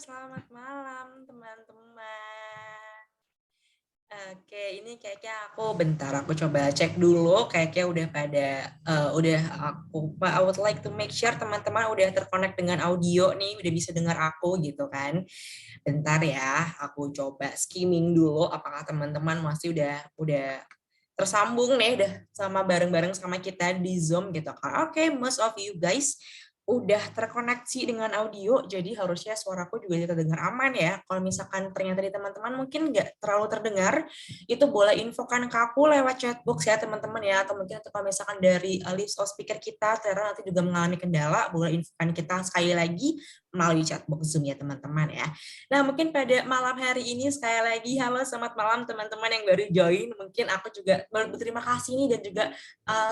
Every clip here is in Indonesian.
Selamat malam teman-teman. Oke, ini kayaknya aku coba cek dulu kayaknya udah pada I would like to make sure teman-teman udah terkonek dengan audio nih, udah bisa dengar aku gitu kan. Bentar ya, aku coba skimming dulu apakah teman-teman masih udah tersambung nih udah sama bareng-bareng sama kita di Zoom gitu kan. Oke, most of you guys udah terkoneksi dengan audio, jadi harusnya suaraku juga terdengar aman ya. Kalau misalkan ternyata di teman-teman mungkin nggak terlalu terdengar, itu boleh infokan ke aku lewat chatbox ya teman-teman ya, atau mungkin kalau misalkan dari list of speaker kita ternyata nanti juga mengalami kendala, boleh infokan kita sekali lagi melalui chatbox Zoom ya teman-teman ya. Nah mungkin pada malam hari ini sekali lagi halo selamat malam teman-teman yang baru join, mungkin aku juga berterima kasih nih dan juga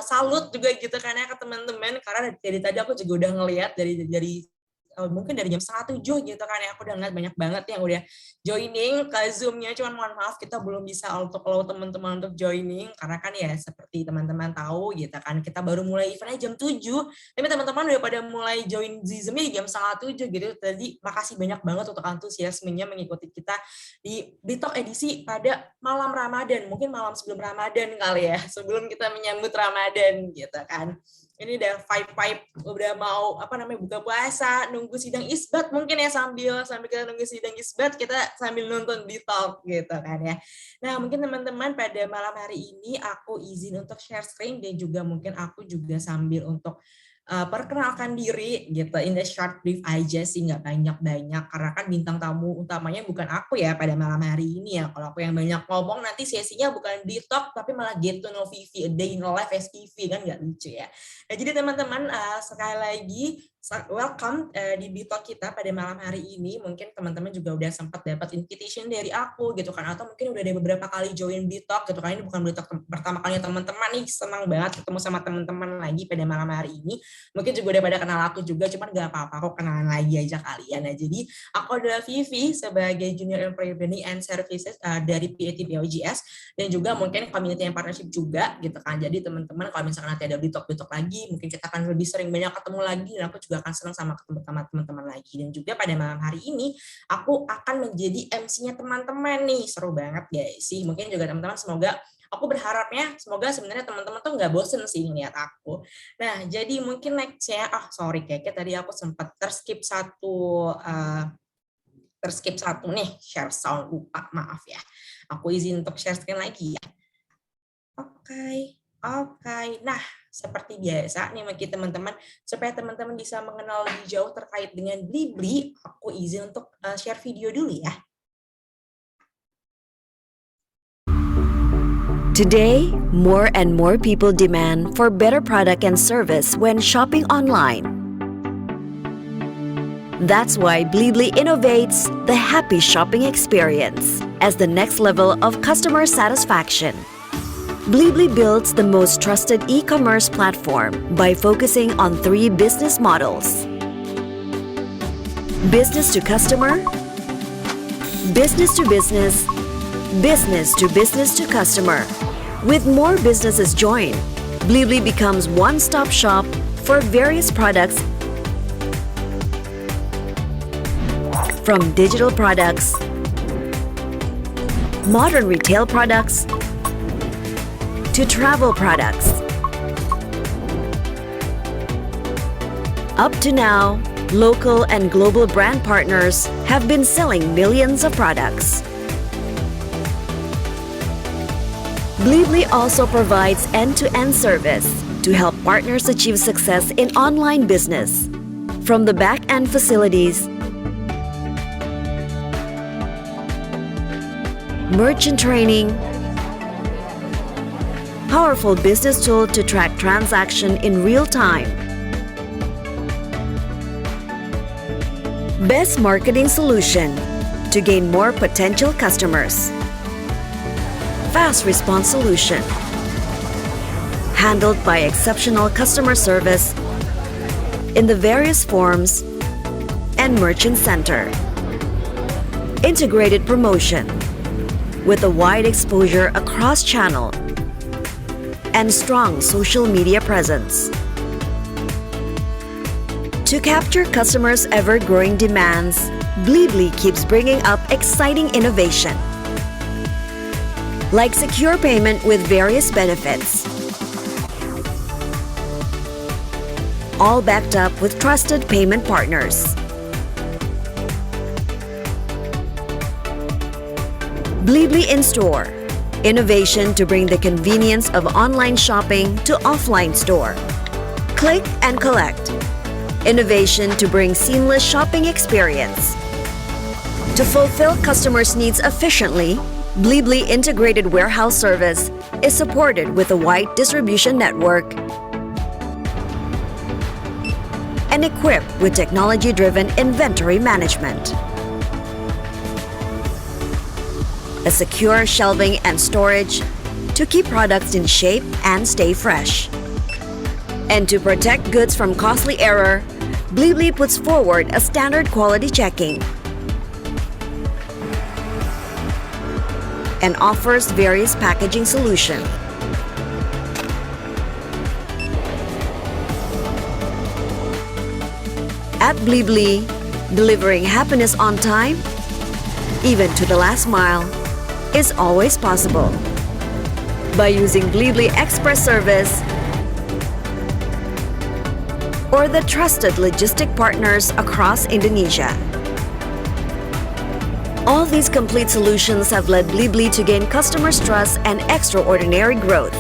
salut juga gitu kan ya ke teman-teman, karena dari tadi aku juga udah ngelihat dari mungkin dari jam 6:30 gitu kan ya, aku udah ngeliat banyak banget yang udah joining ke Zoom-nya. Cuman mohon maaf kita belum bisa untuk allow teman-teman untuk joining karena kan ya seperti teman-teman tahu gitu kan, kita baru mulai eventnya jam 7, tapi teman-teman udah pada mulai join di Zoom-nya di jam 6:30 gitu. Jadi makasih banyak banget untuk antusiasmenya mengikuti kita di Talk edisi pada malam Ramadan, mungkin malam sebelum Ramadan kali ya, sebelum kita menyambut Ramadan gitu kan. Ini udah vibe udah mau buka puasa, nunggu sidang isbat mungkin ya, sambil kita nunggu sidang isbat kita sambil nonton di Talk gitu kan ya. Nah mungkin teman-teman pada malam hari ini aku izin untuk share screen dan juga mungkin aku juga sambil untuk perkenalkan diri gitu in the short brief aja sih, nggak banyak-banyak karena kan bintang tamu utamanya bukan aku ya pada malam hari ini ya. Kalau aku yang banyak ngomong nanti sesinya bukan di Talk tapi malah get to know Vivi, a day in life as Vivi, kan nggak lucu ya. Nah, jadi teman-teman sekali lagi welcome di Bitalk kita pada malam hari ini. Mungkin teman-teman juga udah sempat dapat invitation dari aku gitu kan, atau mungkin udah ada beberapa kali join Bitalk gitu kan. Ini bukan Bitalk pertama kalinya teman-teman nih, senang banget ketemu sama teman-teman lagi pada malam hari ini. Mungkin juga udah pada kenal aku juga, cuman gak apa-apa, aku kenalan lagi aja kalian. Nah, jadi aku adalah Vivi sebagai Junior Employer Branding and Services dari PAT BOGS, dan juga mungkin community and partnership juga gitu kan. Jadi teman-teman kalau misalkan nanti ada Bitalk lagi, mungkin kita akan lebih sering banyak ketemu lagi, dan aku juga akan senang sama ketemu sama teman-teman lagi. Dan juga pada malam hari ini aku akan menjadi MC-nya teman-teman nih, seru banget guys sih. Mungkin juga teman-teman aku berharapnya semoga sebenarnya teman-teman tuh nggak bosen sih ngeliat aku. Nah jadi mungkin next ya, sorry kayaknya tadi aku sempat terskip satu nih, share sound, lupa, maaf ya. Aku izin untuk share screen lagi ya. Oke. Nah, seperti biasa nih bagi teman-teman, supaya teman-teman bisa mengenal lebih jauh terkait dengan Blibli, aku izin untuk share video dulu ya. Today, more and more people demand for better product and service when shopping online. That's why Blibli innovates the happy shopping experience as the next level of customer satisfaction. Blibli builds the most trusted e-commerce platform by focusing on 3 business models: business to customer, business to business, business to business to customer. With more businesses join, Blibli becomes one-stop shop for various products, from digital products, modern retail products, to travel products. Up to now, local and global brand partners have been selling millions of products. Blibli also provides end-to-end service to help partners achieve success in online business, from the back-end facilities, merchant training, powerful business tool to track transaction in real time, best marketing solution to gain more potential customers, fast response solution, handled by exceptional customer service in the various forms, and merchant center, integrated promotion with a wide exposure across channel and strong social media presence. To capture customers' ever-growing demands, Bleebly keeps bringing up exciting innovation, like secure payment with various benefits, all backed up with trusted payment partners. Bleebly in-store, innovation to bring the convenience of online shopping to offline store. Click and collect, innovation to bring seamless shopping experience. To fulfill customers' needs efficiently, Bleebly integrated warehouse service is supported with a wide distribution network and equipped with technology-driven inventory management. A secure shelving and storage to keep products in shape and stay fresh. And to protect goods from costly error, Bleebly puts forward a standard quality checking and offers various packaging solutions. At Bleebly, delivering happiness on time, even to the last mile, is always possible. By using Bleebly Express service or the trusted logistic partners across Indonesia. All these complete solutions have led Bleebly to gain customers' trust and extraordinary growth.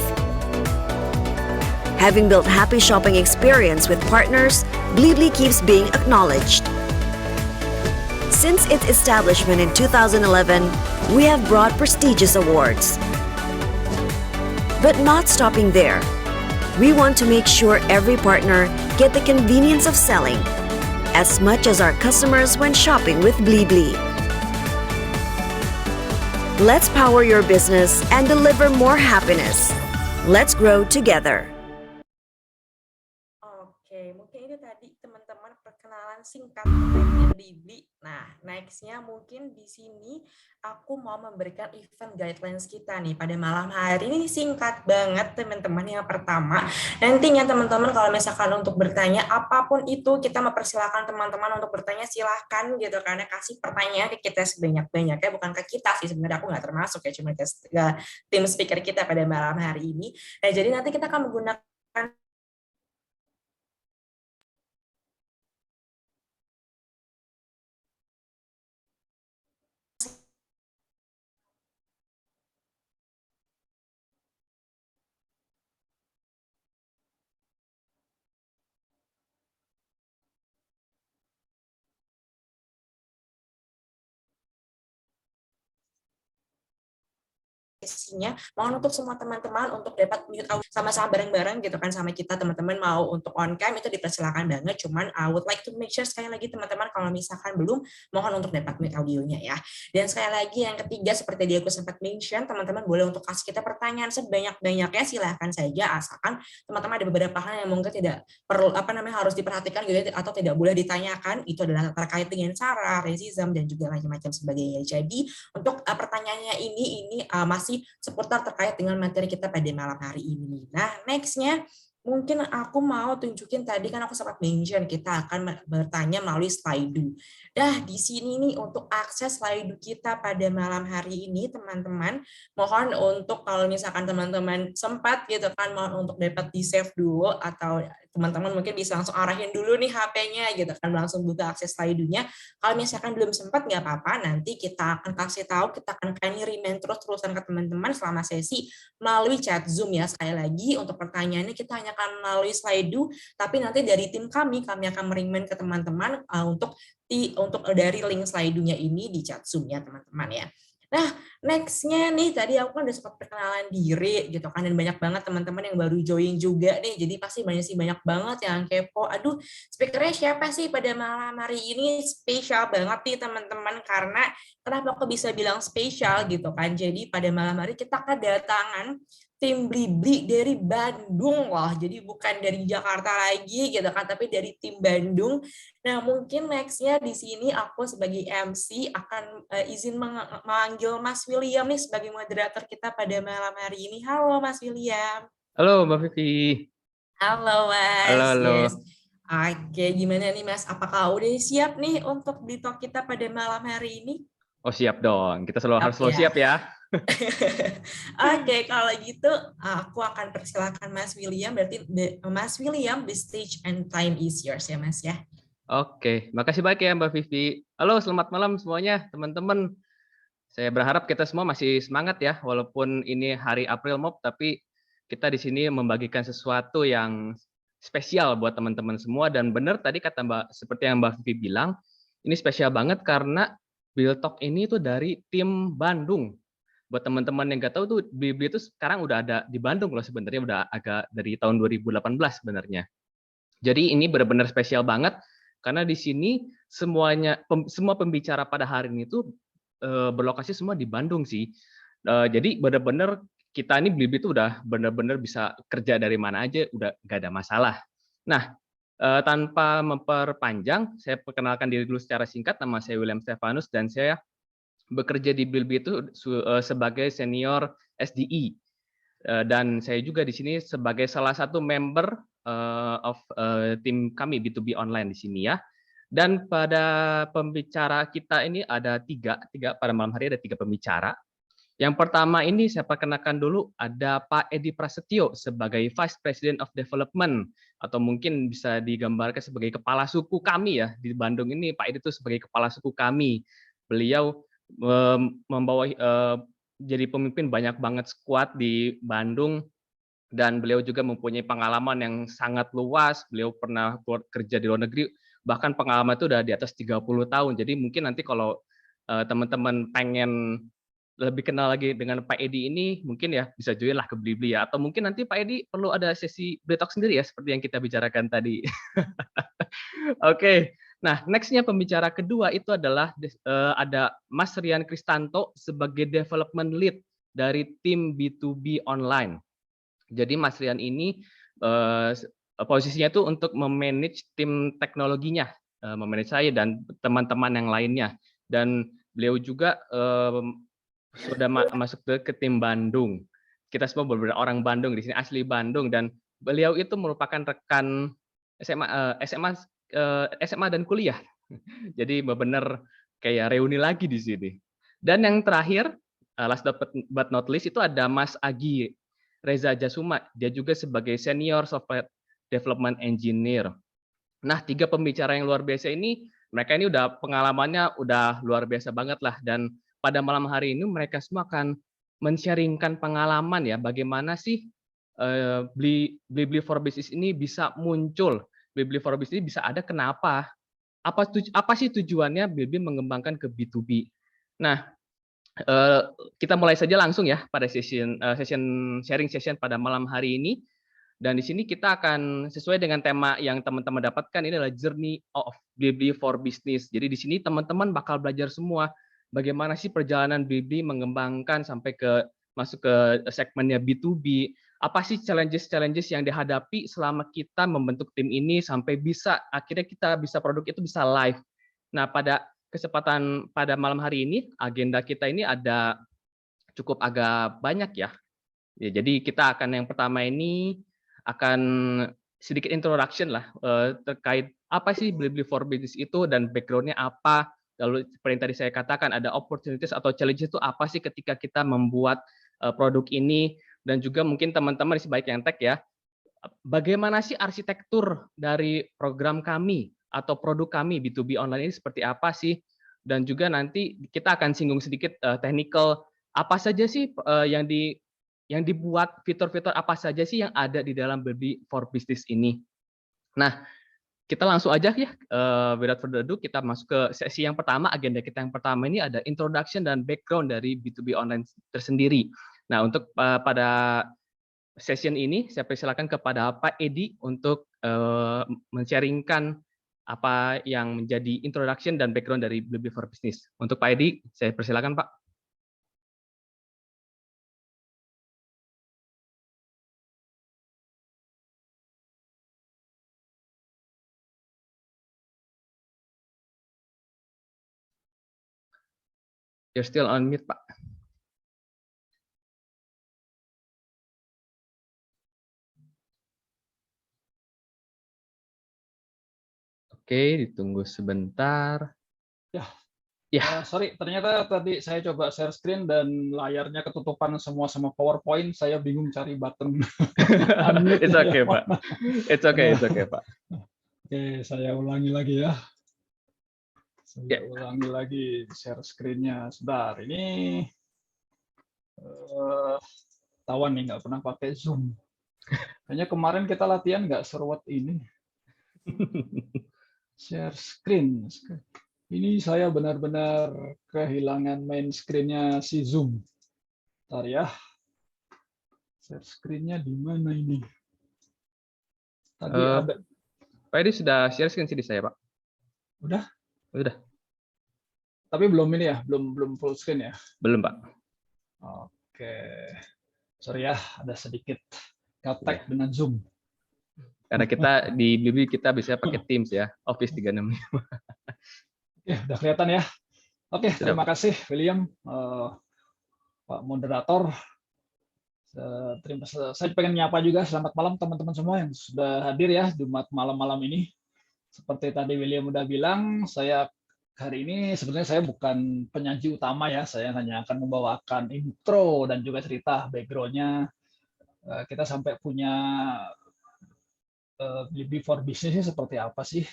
Having built happy shopping experience with partners, Bleebly keeps being acknowledged. Since its establishment in 2011, we have brought prestigious awards. But not stopping there. We want to make sure every partner get the convenience of selling as much as our customers when shopping with Bleebly. Let's power your business and deliver more happiness. Let's grow together. Oke, mungkin itu tadi teman-teman perkenalan singkat terkait Bleebly. Nah, nextnya mungkin di sini aku mau memberikan event guidelines kita nih pada malam hari ini, singkat banget teman-teman. Yang pertama, nantinya teman-teman kalau misalkan untuk bertanya apapun itu, kita mempersilahkan teman-teman untuk bertanya, silahkan gitu, karena kasih pertanyaan ke kita sebanyak-banyaknya, bukan ke kita sih sebenarnya, aku nggak termasuk ya, cuma ke tim speaker kita pada malam hari ini. Nah, jadi nanti kita akan menggunakan sesinya, mohon untuk semua teman-teman untuk dapat mute sama-sama bareng-bareng gitu kan sama kita, teman-teman mau untuk on cam itu dipersilakan banget, cuman I would like to make sure sekali lagi teman-teman kalau misalkan belum, mohon untuk dapat mute audionya ya. Dan sekali lagi yang ketiga, seperti dia aku sempat mention, teman-teman boleh untuk kasih kita pertanyaan sebanyak-banyaknya, silahkan saja, asalkan teman-teman ada beberapa hal yang mungkin tidak perlu harus diperhatikan gitu atau tidak boleh ditanyakan, itu adalah terkait dengan SARA, racism dan juga macam-macam sebagainya. Jadi untuk pertanyaannya ini masih seputar terkait dengan materi kita pada malam hari ini. Nah, nextnya mungkin aku mau tunjukin, tadi kan aku sempat mention kita akan bertanya melalui Slido. Dah di sini nih untuk akses Slido kita pada malam hari ini teman-teman, mohon untuk kalau misalkan teman-teman sempat gitu kan, mohon untuk dapat di save dulu, atau teman-teman mungkin bisa langsung arahin dulu nih HP-nya gitu kan, langsung buka akses Slido-nya. Kalau misalkan belum sempat nggak apa-apa, nanti kita akan kasih tahu, kita akan remind terus-terusan ke teman-teman selama sesi melalui chat Zoom ya. Sekali lagi untuk pertanyaannya kita hanya akan melalui Slido, tapi nanti dari tim kami akan remind ke teman-teman untuk dari link Slido-nya ini di chat Zoom ya teman-teman ya. Nah, next-nya nih, tadi aku kan udah sempat perkenalan diri gitu kan, dan banyak banget teman-teman yang baru join juga nih, jadi pasti banyak banget yang kepo, aduh speakernya siapa sih pada malam hari ini, spesial banget nih teman-teman, karena kenapa aku bisa bilang spesial gitu kan, jadi pada malam hari kita kedatangan tim Bleebly dari Bandung loh, jadi bukan dari Jakarta lagi gitu kan, tapi dari tim Bandung. Nah, mungkin next-nya di sini aku sebagai MC akan izin memanggil Mas William nih sebagai moderator kita pada malam hari ini. Halo Mas William. Halo Mbak Vivi. Halo Halo, Mas. halo. Yes. Oke, gimana nih Mas? Apakah udah siap nih untuk di talk kita pada malam hari ini? Oh siap dong, kita harus Siap selalu ya. siap ya. Oke, kalau gitu aku akan persilahkan Mas William. Berarti Mas William, the stage and time is yours ya Mas ya. Oke, makasih banyak ya Mbak Vivi. Halo, selamat malam semuanya teman-teman. Saya berharap kita semua masih semangat ya, walaupun ini hari April Mop, tapi kita di sini membagikan sesuatu yang spesial buat teman-teman semua. Dan benar tadi kata Mbak, seperti yang Mbak Vivi bilang, ini spesial banget karena Build Talk ini tuh dari tim Bandung. Buat teman-teman yang nggak tahu tuh, Blibli itu sekarang udah ada di Bandung loh sebenarnya, udah agak dari tahun 2018 sebenarnya. Jadi ini benar-benar spesial banget karena di sini semua pembicara pada hari ini tuh berlokasi semua di Bandung sih. Jadi benar-benar kita ini Blibli itu udah benar-benar bisa kerja dari mana aja, udah nggak ada masalah. Nah, tanpa memperpanjang, saya perkenalkan diri dulu secara singkat. Nama saya William Stefanus dan saya bekerja di Blibli itu sebagai senior SDE. Dan saya juga di sini sebagai salah satu member of tim kami B2B online di sini ya. Dan pada pembicara kita ini ada tiga pada malam hari ada 3 pembicara. Yang pertama ini saya perkenalkan dulu ada Pak Edi Prasetyo sebagai Vice President of Development atau mungkin bisa digambarkan sebagai kepala suku kami ya di Bandung ini. Pak Edi itu sebagai kepala suku kami. Beliau membawa jadi pemimpin banyak banget squad di Bandung dan beliau juga mempunyai pengalaman yang sangat luas. Beliau pernah kerja di luar negeri, bahkan pengalaman itu udah di atas 30 tahun. Jadi mungkin nanti kalau teman-teman pengen lebih kenal lagi dengan Pak Edi ini, mungkin ya bisa join lah ke Blibli ya. Atau mungkin nanti Pak Edi perlu ada sesi break sendiri ya, seperti yang kita bicarakan tadi. Oke, nah nextnya pembicara kedua itu adalah ada Mas Rian Kristanto sebagai Development Lead dari tim B2B online. Jadi Mas Rian ini posisinya itu untuk memanage tim teknologinya, memanage saya dan teman-teman yang lainnya. Dan beliau juga sudah masuk ke tim Bandung. Kita semua beberapa orang Bandung di sini asli Bandung dan beliau itu merupakan rekan SMA dan kuliah. Jadi benar-benar kayak reuni lagi di sini. Dan yang terakhir, last but not least itu ada Mas Agi Reza Jasuma. Dia juga sebagai senior software development engineer. Nah, 3 pembicara yang luar biasa ini, mereka ini udah pengalamannya udah luar biasa banget lah. Dan pada malam hari ini mereka semua akan men-sharingkan pengalaman ya, bagaimana sih Blibli for Business ini bisa muncul. Blibli for Business ini bisa ada kenapa? Apa sih tujuannya Blibli mengembangkan ke B2B? Nah, kita mulai saja langsung ya pada sharing session pada malam hari ini. Dan di sini kita akan sesuai dengan tema yang teman-teman dapatkan, ini adalah Journey of Blibli for Business. Jadi di sini teman-teman bakal belajar semua bagaimana sih perjalanan Blibli mengembangkan sampai masuk ke segmennya B2B. Apa sih challenges yang dihadapi selama kita membentuk tim ini sampai bisa akhirnya kita bisa produk itu bisa live. Nah, pada kesempatan pada malam hari ini agenda kita ini ada cukup agak banyak ya. Jadi kita akan yang pertama ini akan sedikit introduction lah terkait apa sih Blibli for Business itu dan background-nya apa. Lalu seperti yang tadi saya katakan ada opportunities atau challenges itu apa sih ketika kita membuat produk ini, dan juga mungkin teman-teman baik yang tech ya, bagaimana sih arsitektur dari program kami atau produk kami B2B online ini seperti apa sih, dan juga nanti kita akan singgung sedikit technical apa saja sih yang dibuat, fitur-fitur apa saja sih yang ada di dalam Blibli for Business ini. Nah, kita langsung aja ya, without further ado, kita masuk ke sesi yang pertama. Agenda kita yang pertama ini ada introduction dan background dari B2B online tersendiri. Nah, untuk pada session ini, saya persilakan kepada Pak Edi untuk men-sharingkan apa yang menjadi introduction dan background dari Blibli for Business. Untuk Pak Edi, saya persilakan Pak. You're still on mute, Pak. Oke, ditunggu sebentar. Ya. Ya. Sorry, ternyata tadi saya coba share screen dan layarnya ketutupan semua sama PowerPoint. Saya bingung cari button unmute. It's okay, Pak. It's okay, Pak. Oke, saya ulangi lagi ya. Ya. Ulangi lagi share screen-nya. Sebentar, ini tawan nih nggak pernah pakai Zoom. Kayaknya kemarin kita latihan nggak seruat ini. Share screen. Ini saya benar-benar kehilangan main screen-nya si Zoom. Bentar ya. Share screen-nya di mana ini? Tadi ada. Pak Edi sudah share screen sih di saya, Pak. Udah? Udah. Tapi belum ini ya, belum full screen ya? Belum, Pak. Oke. Sorry ya, ada sedikit gaptek dengan Zoom. Karena kita di Blibli kita bisa pakai Teams ya, Office 365. Oke, udah kelihatan ya. Oke, terima kasih William, Pak Moderator. Saya pengen nyapa juga, selamat malam teman-teman semua yang sudah hadir ya Jumat malam-malam ini. Seperti tadi William udah bilang, saya hari ini sebenarnya saya bukan penyaji utama ya, saya hanya akan membawakan intro dan juga cerita background-nya. Kita sampai punya Blibli for Business seperti apa sih?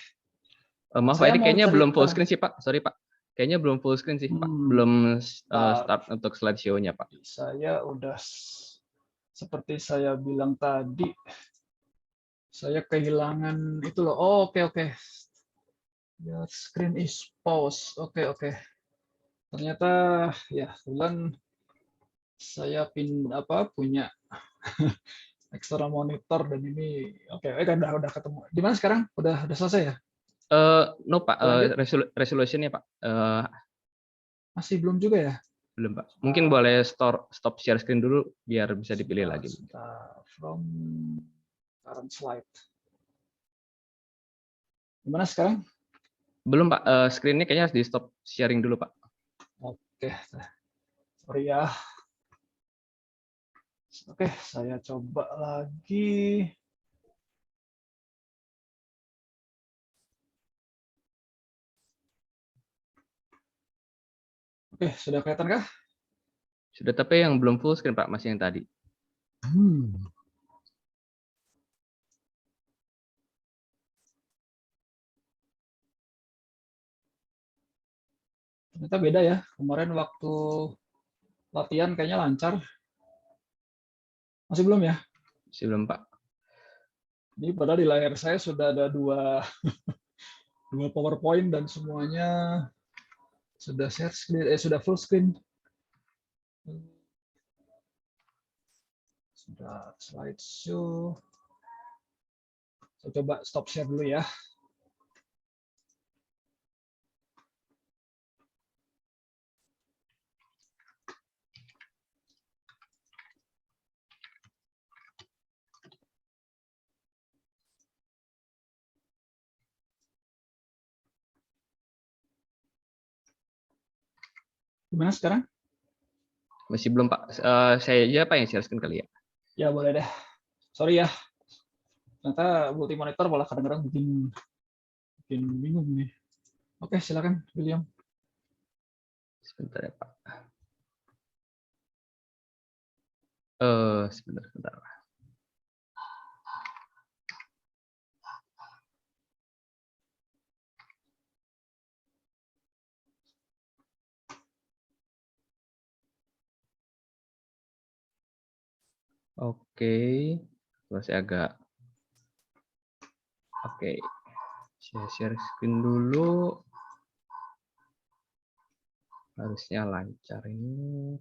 Maaf Pak Edi, kayaknya belum full screen sih Pak, sorry Pak. Kayaknya belum full screen sih Pak, belum start untuk slideshow-nya Pak. Saya udah, seperti saya bilang tadi, saya kehilangan itu loh. Oh, oke. Your screen is pause. Oke. Ternyata ya, kebetulan saya punya external monitor dan ini oke, udah ketemu. Di mana sekarang? Udah selesai ya? No Pak, resolutionnya Pak. Masih belum juga ya? Belum Pak. Mungkin boleh stop share screen dulu biar bisa dipilih lagi. From current slide. Gimana sekarang? Belum Pak, screen-nya kayaknya harus di stop sharing dulu Pak. Oke, sorry ya. Oke, saya coba lagi. Oke, sudah kelihatan kah? Sudah, tapi yang belum full screen Pak, masih yang tadi. Ternyata beda ya. Kemarin waktu latihan kayaknya lancar. Masih belum ya? Masih belum Pak. Ini padahal di layar saya sudah ada dua PowerPoint dan semuanya sudah share screen, sudah full screen. Sudah slideshow. Saya coba stop share dulu ya. Gimana sekarang? Masih belum Pak. Saya aja Pak yang share screen kali ya. Ya boleh deh. Sorry ya. Ternyata multi monitor malah kadang-kadang bikin bingung nih. Oke, silakan William. Sebentar ya Pak. Sebentar. Oke, masih agak. Oke, saya share screen dulu. Harusnya lancar ini.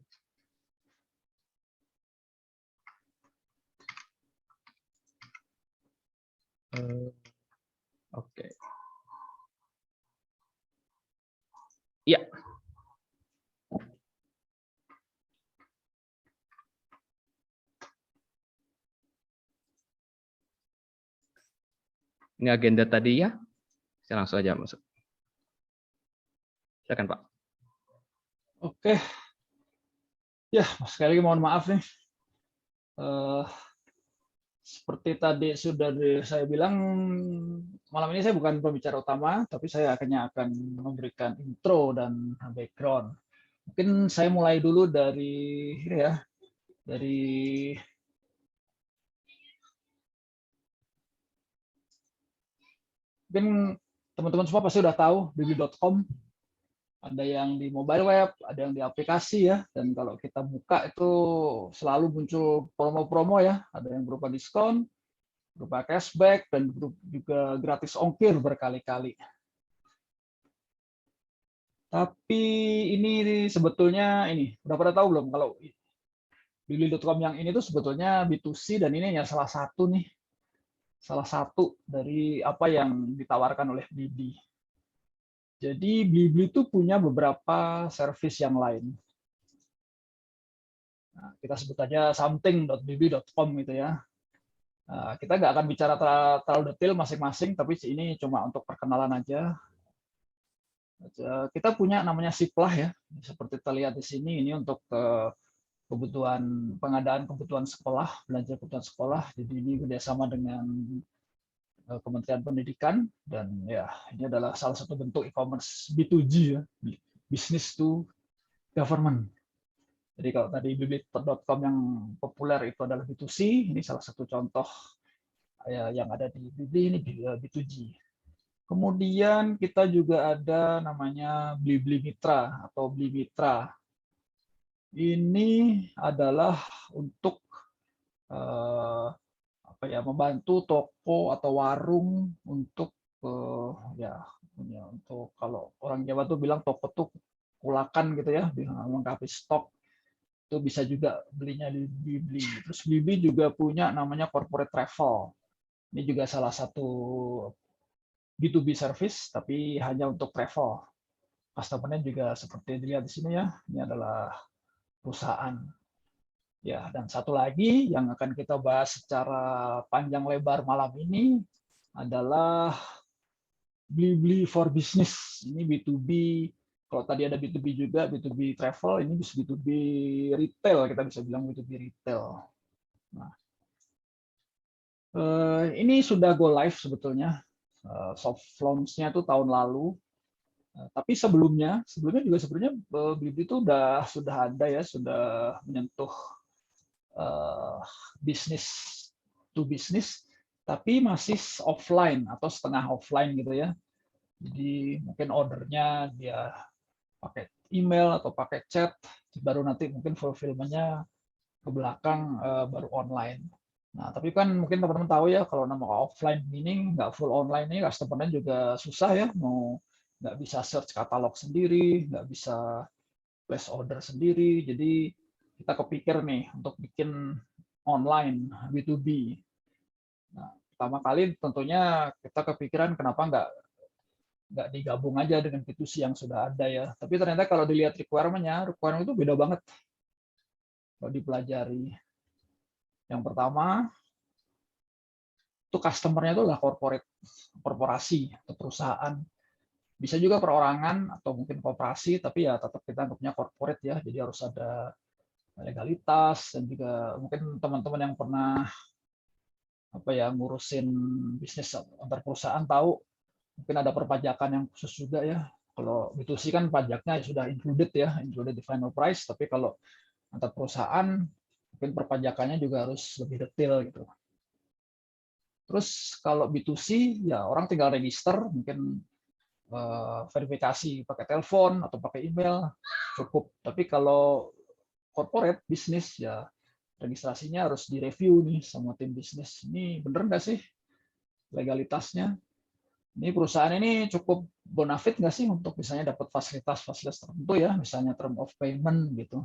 Oke. Ya. Ini agenda tadi ya. Saya langsung aja masuk. Silakan Pak. Oke. Ya, sekali lagi mohon maaf nih. Seperti tadi sudah saya bilang, malam ini saya bukan pembicara utama, tapi saya hanya akan memberikan intro dan background. Mungkin saya mulai dulu dari ini ya, dari mungkin teman-teman semua pasti udah tahu blibli.com. Ada yang di mobile web, ada yang di aplikasi ya. Dan kalau kita buka itu selalu muncul promo-promo ya. Ada yang berupa diskon, berupa cashback, dan juga gratis ongkir berkali-kali. Tapi ini sebetulnya udah pada tahu belum kalau blibli.com yang ini tuh sebetulnya B2C dan ini hanya salah satu dari apa yang ditawarkan oleh Blibli. Jadi Blibli itu punya beberapa service yang lain. Nah, kita sebut aja something.blibli.com gitu ya. Nah, kita nggak akan bicara terlalu detail masing-masing, tapi ini cuma untuk perkenalan aja. Kita punya namanya Siplah ya, seperti terlihat di sini. Ini untuk kebutuhan pengadaan kebutuhan sekolah, belanja kebutuhan sekolah. Jadi ini kerjasama dengan Kementerian Pendidikan, dan ya ini adalah salah satu bentuk e-commerce B2G ya, business to government. Jadi kalau tadi blibli.com yang populer itu adalah B2C, ini salah satu contoh yang ada di Blibli ini B2G. Kemudian kita juga ada namanya Blibli Mitra atau Bli Mitra. Ini adalah untuk membantu toko atau warung untuk untuk kalau orang Jawa tuh bilang toko tuh kulakan gitu ya, melengkapi stok, itu bisa juga belinya di Blibli. Terus Blibli juga punya namanya corporate travel. Ini juga salah satu B2B service tapi hanya untuk travel. Customer-nya juga seperti dilihat di sini ya, ini adalah perusahaan. Ya, dan satu lagi yang akan kita bahas secara panjang lebar malam ini adalah Blibli for Business. Ini B2B. Kalau tadi ada B2B juga, B2B travel, ini bisa B2B retail, kita bisa bilang B2B retail. Nah, ini sudah go live sebetulnya. Soft launch-nya itu tahun lalu. Tapi sebelumnya juga sebenarnya Blibli itu sudah ada ya, sudah menyentuh bisnis to bisnis, tapi masih offline atau setengah offline gitu ya. Jadi mungkin ordernya dia pakai email atau pakai chat, baru nanti mungkin fulfillment-nya ke belakang baru online. Nah, tapi kan mungkin teman-teman tahu ya, kalau nama offline ini nggak full online ini, customer-nya juga susah ya, nggak bisa search katalog sendiri, nggak bisa place order sendiri. Jadi kita kepikir nih untuk bikin online B2B. Nah, pertama kali tentunya kita kepikiran kenapa nggak digabung aja dengan B2C yang sudah ada ya. Tapi ternyata kalau dilihat requirement itu beda banget kalau dipelajari. Yang pertama, itu customer-nya itu adalah korporasi atau perusahaan. Bisa juga perorangan atau mungkin koperasi, tapi ya tetap kita anggapnya corporate ya. Jadi harus ada legalitas, dan juga mungkin teman-teman yang pernah ngurusin bisnis antar perusahaan tahu mungkin ada perpajakan yang khusus juga ya. Kalau B2C kan pajaknya sudah included di final price, tapi kalau antar perusahaan mungkin perpajakannya juga harus lebih detail gitu. Terus kalau B2C ya orang tinggal register, mungkin verifikasi pakai telepon atau pakai email cukup. Tapi kalau corporate bisnis ya registrasinya harus direview nih sama tim bisnis. Ini bener nggak sih legalitasnya? Ini perusahaan ini cukup bonafit nggak sih untuk misalnya dapat fasilitas-fasilitas tertentu ya, misalnya term of payment gitu.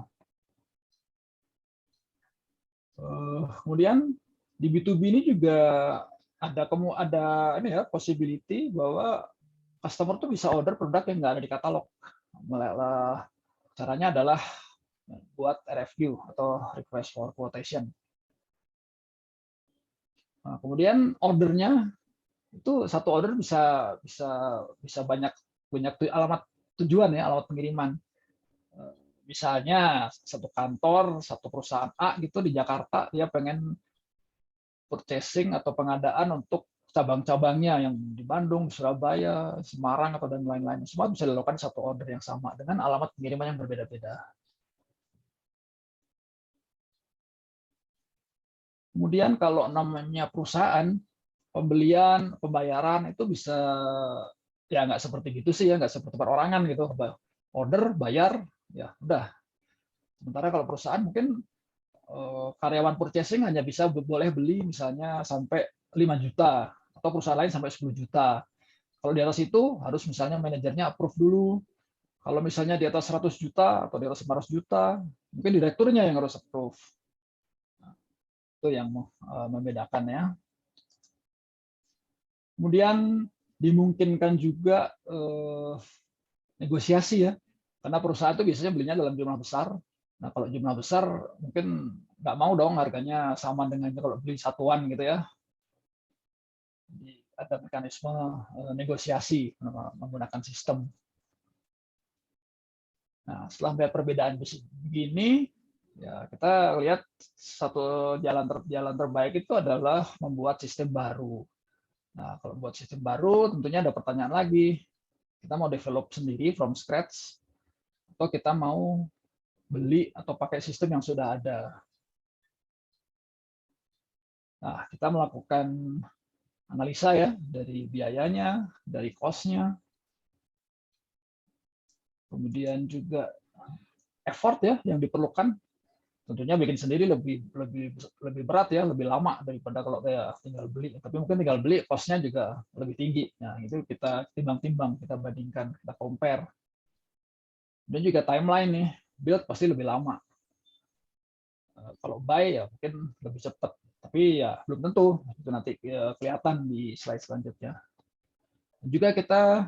Kemudian di B2B ini juga ada ini ya possibility bahwa customer tuh bisa order produk yang nggak ada di katalog. Caranya adalah buat RFQ atau request for quotation. Nah, kemudian ordernya itu satu order bisa banyak alamat tujuan ya, alamat pengiriman. Misalnya satu kantor, satu perusahaan A gitu di Jakarta, dia pengen purchasing atau pengadaan untuk cabang-cabangnya yang di Bandung, di Surabaya, Semarang, atau dan lain-lain. Semua bisa dilakukan satu order yang sama dengan alamat pengiriman yang berbeda-beda. Kemudian kalau namanya perusahaan, pembelian, pembayaran itu bisa ya nggak seperti gitu sih ya, nggak seperti perorangan gitu. Order, bayar, ya udah. Sementara kalau perusahaan mungkin karyawan purchasing hanya bisa boleh beli misalnya sampai 5 juta, atau perusahaan lain sampai 10 juta. Kalau di atas itu harus misalnya manajernya approve dulu. Kalau misalnya di atas 100 juta atau di atas 500 juta, mungkin direkturnya yang harus approve. Itu yang membedakan ya. Kemudian dimungkinkan juga negosiasi ya, karena perusahaan itu biasanya belinya dalam jumlah besar. Nah kalau jumlah besar mungkin nggak mau dong harganya sama dengan kalau beli satuan gitu ya. Jadi ada mekanisme negosiasi menggunakan sistem. Nah setelah melihat perbedaan begini, ya kita lihat satu jalan terbaik itu adalah membuat sistem baru. Nah kalau buat sistem baru tentunya ada pertanyaan lagi. Kita mau develop sendiri from scratch, atau kita mau beli atau pakai sistem yang sudah ada. Nah, kita melakukan analisa ya, dari biayanya, dari cost-nya, kemudian juga effort ya yang diperlukan. Tentunya bikin sendiri lebih berat ya, lebih lama daripada kalau kayak tinggal beli. Tapi mungkin tinggal beli cost-nya juga lebih tinggi. Nah, itu kita timbang-timbang, kita bandingkan, kita compare. Dan juga timeline nih, build pasti lebih lama. Kalau buy ya mungkin lebih cepat. Tapi ya belum tentu, itu nanti kelihatan di slide selanjutnya. Dan juga kita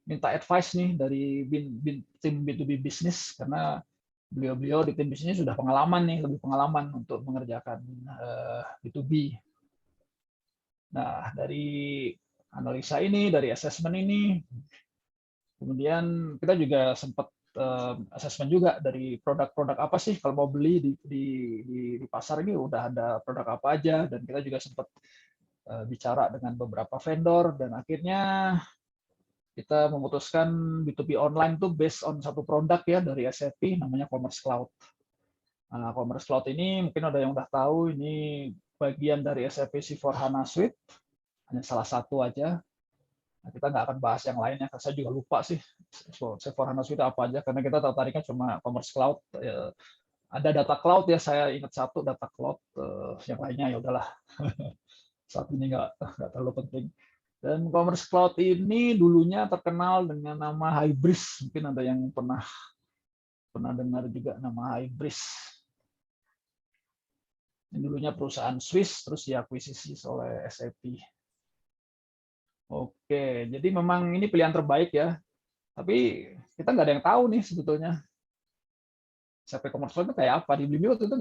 minta advice nih dari tim B2B bisnis, karena beliau-beliau di tim bisnis sudah pengalaman nih, lebih pengalaman untuk mengerjakan B2B. Nah, dari analisa ini, dari assessment ini, kemudian kita juga sempat assessment juga dari produk-produk apa sih kalau mau beli di pasar ini udah ada produk apa aja, dan kita juga sempat bicara dengan beberapa vendor, dan akhirnya kita memutuskan B2B online itu based on satu produk ya dari SAP namanya Commerce Cloud. Nah, Commerce Cloud ini mungkin ada yang udah tahu, ini bagian dari SAP C/4HANA Suite, hanya salah satu aja. Nah, kita nggak akan bahas yang lainnya, saya juga lupa sih C/4HANA Suite apa aja, karena kita tertariknya cuma Commerce Cloud. Ada data cloud ya, saya ingat satu data cloud, yang lainnya ya udahlah. Saat ini nggak terlalu penting. Dan Commerce Cloud ini dulunya terkenal dengan nama Hybris. Mungkin ada yang pernah dengar juga nama Hybris. Ini dulunya perusahaan Swiss, terus diakuisisi oleh SAP. Oke, jadi memang ini pilihan terbaik ya. Tapi kita nggak ada yang tahu nih sebetulnya SAP Commerce Cloud itu kayak apa. Di Blibli waktu itu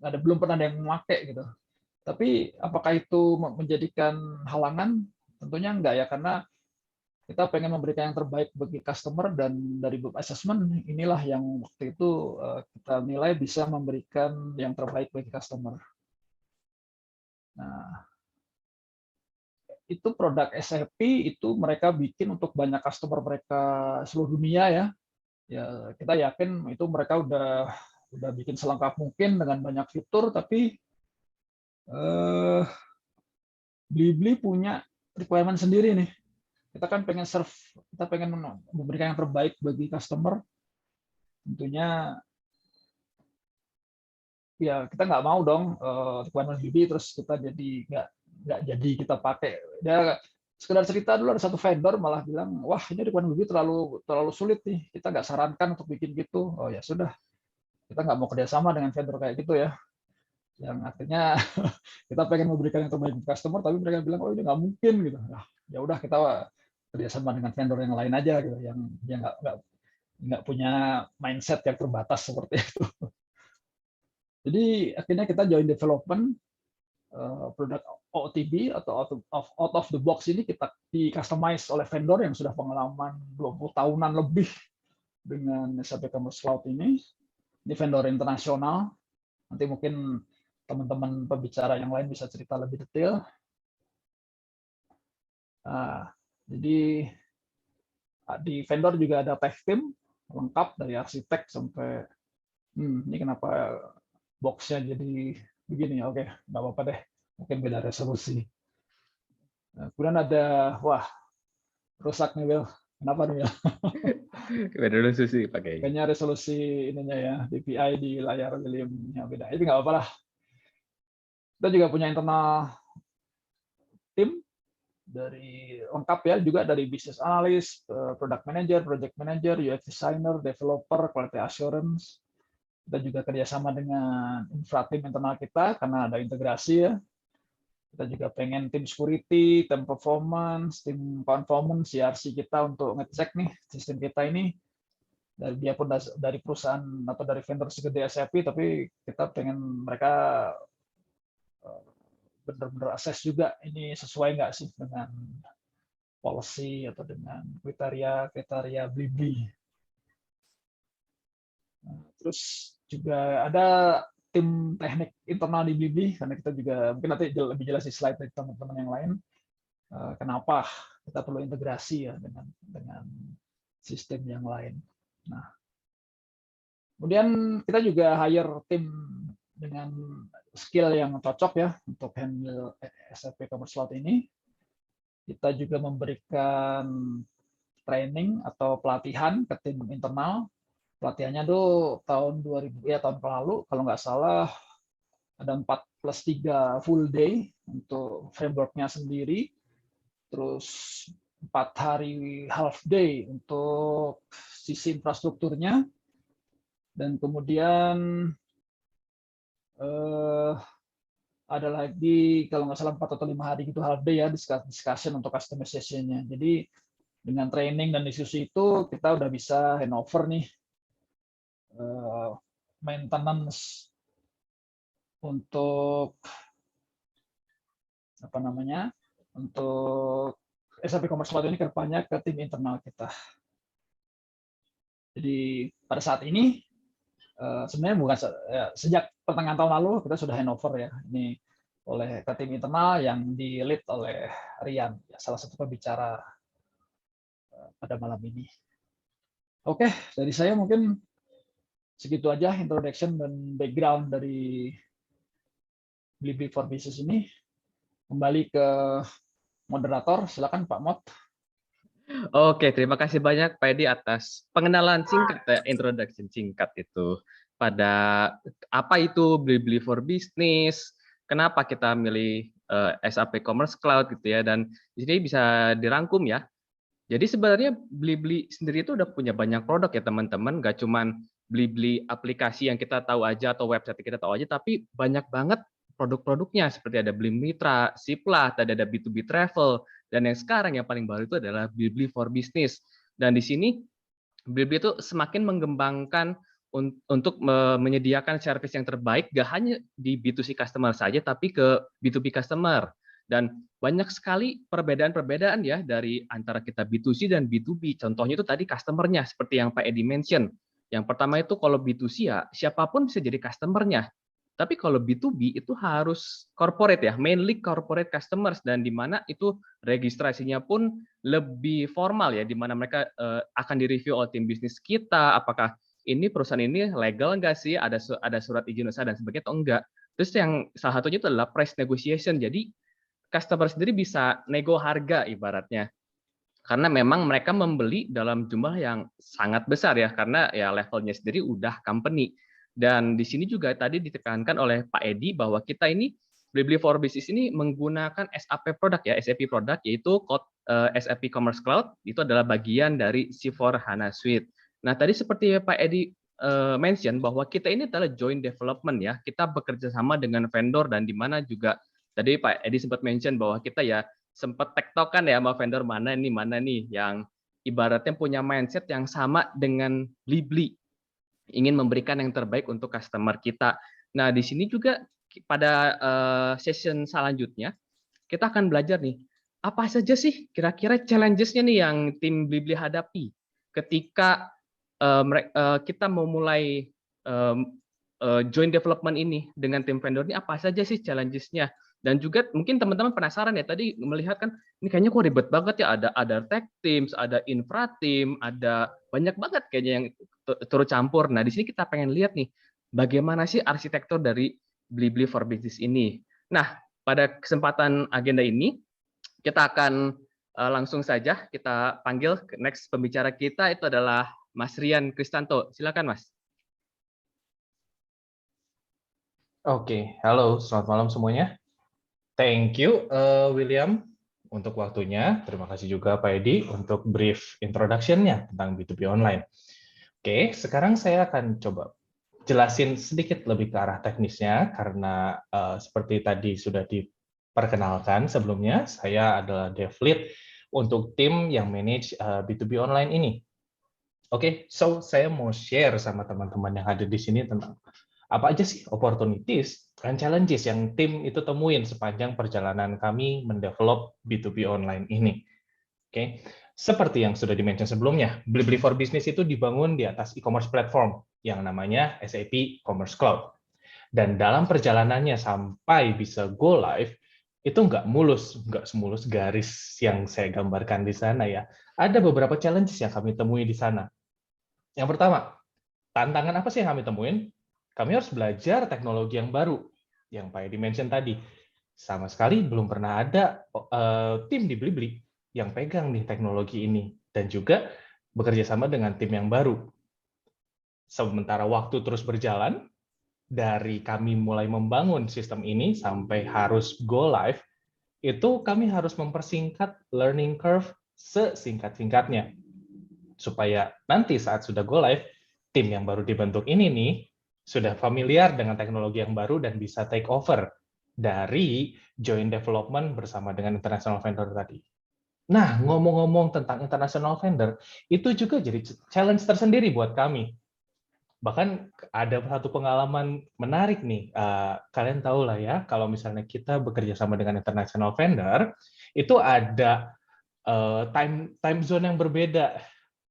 belum pernah ada yang memakai gitu. Tapi apakah itu menjadikan halangan? Tentunya enggak ya, karena kita pengen memberikan yang terbaik bagi customer, dan dari assessment inilah yang waktu itu kita nilai bisa memberikan yang terbaik bagi customer. Nah, itu produk SAP itu mereka bikin untuk banyak customer mereka seluruh dunia ya. Ya kita yakin itu mereka udah bikin selengkap mungkin dengan banyak fitur, tapi Blibli punya requirement sendiri nih. Kita kan pengen memberikan yang terbaik bagi customer. Tentunya ya kita nggak mau dong requirement Blibli terus kita jadi nggak jadi kita pakai. Ya sekedar cerita dulu, ada satu vendor malah bilang, wah ini requirement Blibli terlalu sulit nih, kita nggak sarankan untuk bikin gitu. Oh ya sudah, kita nggak mau kerjasama dengan vendor kayak gitu ya. Yang artinya kita pengen memberikan yang terbaik ke customer, tapi mereka bilang oh ini nggak mungkin gitu. Nah, ya udah kita kerjasama dengan vendor yang lain aja gitu, yang nggak punya mindset yang terbatas seperti itu. Jadi akhirnya kita join development produk OOTB atau out of the box ini kita di customize oleh vendor yang sudah pengalaman 20 tahunan lebih dengan SAP Commerce Cloud ini. Ini vendor internasional. Nanti mungkin teman-teman pembicara yang lain bisa cerita lebih detail. Nah, jadi di vendor juga ada tech team lengkap dari arsitek sampai ini kenapa boxnya jadi begini ya, oke nggak apa-apa deh, mungkin beda resolusi. Nah, kemudian ada rusak nih Will, kenapa nih Will? Beda resolusi pakai. Kayaknya resolusi ininya ya, DPI di layar William-nya beda. Itu nggak apa-apa lah. Kita juga punya internal tim dari lengkap ya, juga dari business analyst, product manager, project manager, UX designer, developer, quality assurance. Kita juga kerjasama dengan infra tim internal kita karena ada integrasi ya. Kita juga pengen tim security, tim performance, tim conformance, CRC kita untuk ngecek nih sistem kita ini. Dari dia pun dari perusahaan atau dari vendor segede SAP, tapi kita pengen mereka benar-benar akses juga ini sesuai nggak sih dengan policy atau dengan kriteria Blibli. Terus juga ada tim teknik internal di Blibli, karena kita juga mungkin nanti lebih jelas di slide dari teman-teman yang lain. Kenapa kita perlu integrasi ya dengan sistem yang lain. Nah, kemudian kita juga hire tim dengan skill yang cocok ya untuk handle SAP Commerce Cloud ini. Kita juga memberikan training atau pelatihan ke tim internal. Pelatihannya tuh tahun 2000 ya, tahun lalu kalau nggak salah ada 4+3 full day untuk framework-nya sendiri, terus 4 hari half day untuk sisi infrastrukturnya, dan kemudian ada lagi kalau nggak salah 4 atau 5 hari gitu half day ya, discussion untuk customization-nya. Jadi dengan training dan diskusi itu kita udah bisa handover nih maintenance untuk untuk SAP Commerce Cloud ini ke depannya ke tim internal kita. Jadi pada saat ini sebenarnya bukan sejak pertengahan tahun lalu kita sudah handover ya ini oleh ke tim internal yang di lead oleh Rian, ya, salah satu pembicara pada malam ini. Oke, dari saya mungkin segitu aja introduction dan background dari Blibli for Business ini. Kembali ke moderator, silakan Pak Mot. Oke, terima kasih banyak Pak Edi atas pengenalan singkat, introduction singkat itu pada apa itu Blibli for Business, kenapa kita milih SAP Commerce Cloud gitu ya, dan di sini bisa dirangkum ya. Jadi sebenarnya Blibli sendiri itu udah punya banyak produk ya teman-teman, nggak cuman Blibli aplikasi yang kita tahu aja atau website yang kita tahu aja, tapi banyak banget produk-produknya seperti ada Blibli Mitra, Siplah, tadi ada B2B Travel, dan yang sekarang yang paling baru itu adalah Blibli for Business. Dan di sini Blibli itu semakin mengembangkan untuk menyediakan service yang terbaik, gak hanya di B2C customer saja, tapi ke B2B customer. Dan banyak sekali perbedaan-perbedaan ya dari antara kita B2C dan B2B. Contohnya itu tadi customer-nya, seperti yang Pak Edi mention. Yang pertama itu kalau B2C ya, siapapun bisa jadi customer-nya. Tapi kalau B2B itu harus corporate ya, mainly corporate customers, dan di mana itu registrasinya pun lebih formal ya, di mana mereka akan direview oleh tim bisnis kita, apakah ini perusahaan ini legal enggak sih, ada surat izin usaha dan sebagainya atau enggak. Terus yang salah satunya itu adalah price negotiation, jadi customer sendiri bisa nego harga ibaratnya. Karena memang mereka membeli dalam jumlah yang sangat besar ya, karena ya levelnya sendiri udah company. Dan di sini juga tadi ditekankan oleh Pak Edi bahwa kita ini Blibli for Business ini menggunakan SAP produk ya, SAP produk yaitu SAP Commerce Cloud, itu adalah bagian dari C/4HANA Suite. Nah, tadi seperti Pak Edi mention bahwa kita ini adalah joint development ya, kita bekerja sama dengan vendor, dan di mana juga tadi Pak Edi sempat mention bahwa kita ya sempat tektokan ya sama vendor mana nih yang ibaratnya punya mindset yang sama dengan Blibli, ingin memberikan yang terbaik untuk customer kita. Nah, di sini juga pada session selanjutnya kita akan belajar nih, apa saja sih kira-kira challenges-nya nih yang tim Blibli hadapi ketika kita mau mulai joint development ini dengan tim vendor ini, apa saja sih challenges-nya? Dan juga mungkin teman-teman penasaran ya, tadi melihat kan ini kayaknya kok ribet banget ya, ada tech teams, ada infra team, ada banyak banget kayaknya yang turut campur. Nah, di sini kita pengen lihat nih, bagaimana sih arsitektur dari Blibli for Business ini. Nah, pada kesempatan agenda ini, kita akan langsung saja kita panggil next pembicara kita itu adalah Mas Rian Kristanto. Silakan, Mas. Oke, halo, selamat malam semuanya. Thank you, William, untuk waktunya. Terima kasih juga Pak Edi untuk brief introduction-nya tentang B2B online. Oke, sekarang saya akan coba jelasin sedikit lebih ke arah teknisnya, karena seperti tadi sudah diperkenalkan sebelumnya, saya adalah dev lead untuk tim yang manage B2B online ini. Oke, so saya mau share sama teman-teman yang ada di sini tentang apa aja sih opportunities and challenges yang tim itu temuin sepanjang perjalanan kami mendevelop B2B online ini. Oke, seperti yang sudah di-mention sebelumnya, Blibli for Business itu dibangun di atas e-commerce platform yang namanya SAP Commerce Cloud. Dan dalam perjalanannya sampai bisa go live, itu nggak semulus garis yang saya gambarkan di sana ya. Ada beberapa challenges yang kami temui di sana. Yang pertama, tantangan apa sih yang kami temuin? Kami harus belajar teknologi yang baru, yang Pak Edi mention tadi. Sama sekali belum pernah ada tim di Blibli yang pegang nih teknologi ini, dan juga bekerja sama dengan tim yang baru. Sementara waktu terus berjalan, dari kami mulai membangun sistem ini sampai harus go live, itu kami harus mempersingkat learning curve sesingkat-singkatnya. Supaya nanti saat sudah go live, tim yang baru dibentuk ini nih, sudah familiar dengan teknologi yang baru dan bisa take over dari joint development bersama dengan international vendor tadi. Nah, ngomong-ngomong tentang international vendor, itu juga jadi challenge tersendiri buat kami. Bahkan ada satu pengalaman menarik nih, kalian tahu lah ya, kalau misalnya kita bekerja sama dengan international vendor, itu ada time zone yang berbeda.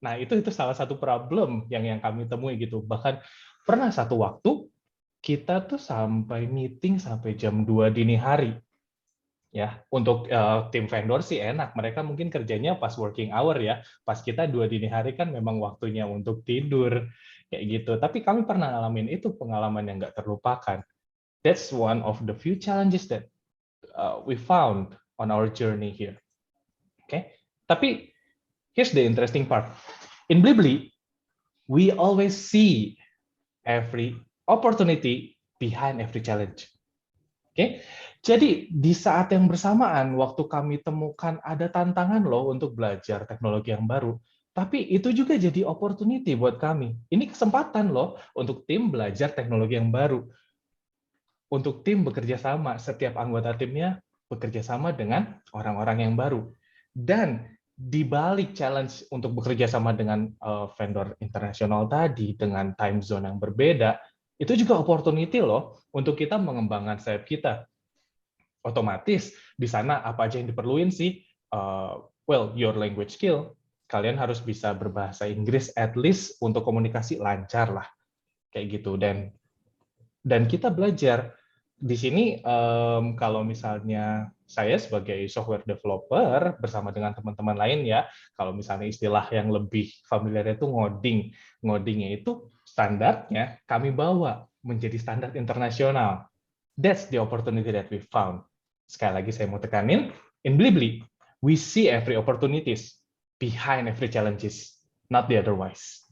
Nah, itu salah satu problem yang kami temui gitu. Bahkan pernah satu waktu kita tuh sampai meeting sampai jam 2 dini hari. Ya, untuk tim vendor sih enak, mereka mungkin kerjanya pas working hour ya. Pas kita 2 dini hari kan memang waktunya untuk tidur kayak gitu. Tapi kami pernah ngalamin itu, pengalaman yang nggak terlupakan. That's one of the few challenges that we found on our journey here. Okay? Tapi here's the interesting part. In Blibli, we always see every opportunity behind every challenge. Oke, jadi di saat yang bersamaan, waktu kami temukan ada tantangan loh untuk belajar teknologi yang baru, tapi itu juga jadi opportunity buat kami. Ini kesempatan loh untuk tim belajar teknologi yang baru. Untuk tim bekerja sama, setiap anggota timnya bekerja sama dengan orang-orang yang baru. Dan di balik challenge untuk bekerja sama dengan vendor internasional tadi, dengan time zone yang berbeda, itu juga opportunity loh untuk kita mengembangkan sayap kita. Otomatis di sana apa aja yang diperluin sih? Well, your language skill. Kalian harus bisa berbahasa Inggris at least untuk komunikasi lancar lah, kayak gitu. Dan kita belajar di sini, kalau misalnya saya sebagai software developer bersama dengan teman-teman lain ya, kalau misalnya istilah yang lebih familiar itu ngoding. Ngodingnya itu standarnya kami bawa menjadi standar internasional. That's the opportunity that we found. Sekali lagi saya mau tekanin, in Blibli, we see every opportunities behind every challenges, not the otherwise.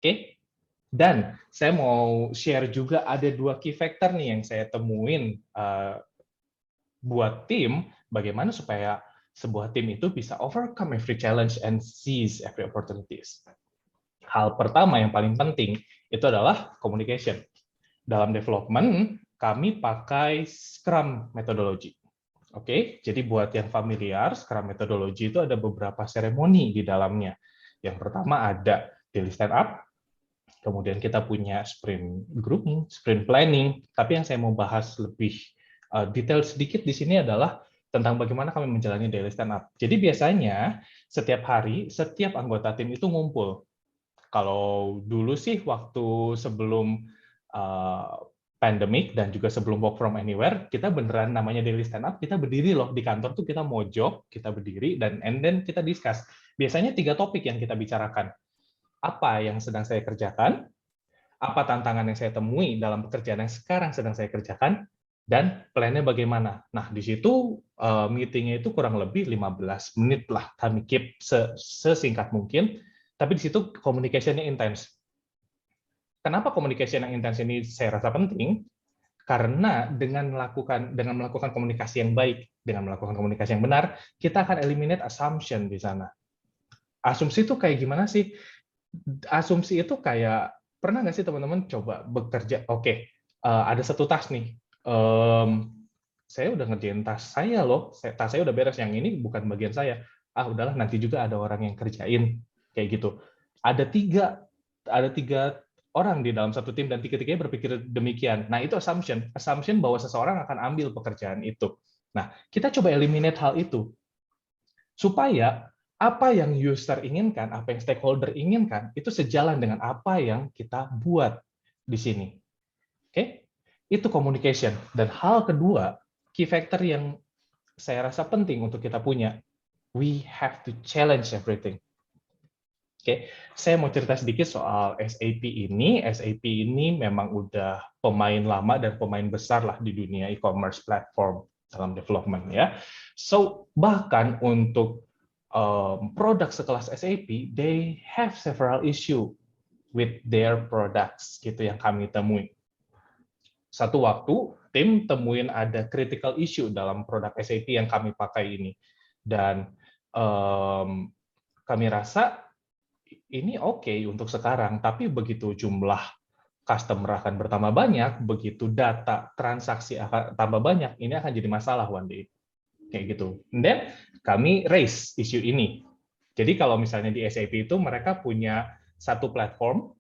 Oke? Dan saya mau share juga ada 2 key factor nih yang saya temuin buat tim, bagaimana supaya sebuah tim itu bisa overcome every challenge and seize every opportunities. Hal pertama yang paling penting itu adalah communication. Dalam development, kami pakai Scrum methodology. Oke, jadi buat yang familiar, Scrum methodology itu ada beberapa seremoni di dalamnya. Yang pertama ada daily stand up, kemudian kita punya sprint grouping, sprint planning, tapi yang saya mau bahas lebih detail sedikit di sini adalah tentang bagaimana kami menjalani daily stand up. Jadi biasanya setiap hari, setiap anggota tim itu ngumpul. Kalau dulu sih waktu sebelum pandemic dan juga sebelum work from anywhere, kita beneran namanya daily stand up, kita berdiri loh di kantor tuh, kita mojok, kita berdiri, dan and then kita discuss. Biasanya 3 topik yang kita bicarakan. Apa yang sedang saya kerjakan, apa tantangan yang saya temui dalam pekerjaan yang sekarang sedang saya kerjakan, dan plan-nya bagaimana. Nah, di situ meeting-nya itu kurang lebih 15 menit lah, kami keep sesingkat mungkin, tapi di situ communication-nya intens. Kenapa communication yang intens ini saya rasa penting? Karena dengan melakukan komunikasi yang baik, dengan melakukan komunikasi yang benar, kita akan eliminate assumption di sana. Asumsi itu kayak gimana sih? Asumsi itu kayak, pernah nggak sih teman-teman coba bekerja, oke, ada satu tas nih, saya udah ngerjain tas saya loh, tas saya udah beres, yang ini bukan bagian saya. Udahlah, nanti juga ada orang yang kerjain, kayak gitu. Ada tiga orang di dalam satu tim dan tiga-tiganya berpikir demikian. Nah, itu assumption bahwa seseorang akan ambil pekerjaan itu. Nah, kita coba eliminate hal itu supaya apa yang user inginkan, apa yang stakeholder inginkan, itu sejalan dengan apa yang kita buat di sini. Oke? Itu communication. Dan hal kedua, key factor yang saya rasa penting untuk kita punya, we have to challenge everything. Oke, saya mau cerita sedikit soal SAP ini. SAP ini memang udah pemain lama dan pemain besar lah di dunia e-commerce platform dalam development ya. So, bahkan untuk produk sekelas SAP, they have several issue with their products, gitu yang kami temui. Satu waktu, tim temuin ada critical issue dalam produk SAP yang kami pakai ini. Dan kami rasa ini oke untuk sekarang, tapi begitu jumlah customer akan bertambah banyak, begitu data transaksi akan tambah banyak, ini akan jadi masalah one day. Kayak gitu. And then kami raise isu ini. Jadi kalau misalnya di SAP itu mereka punya satu platform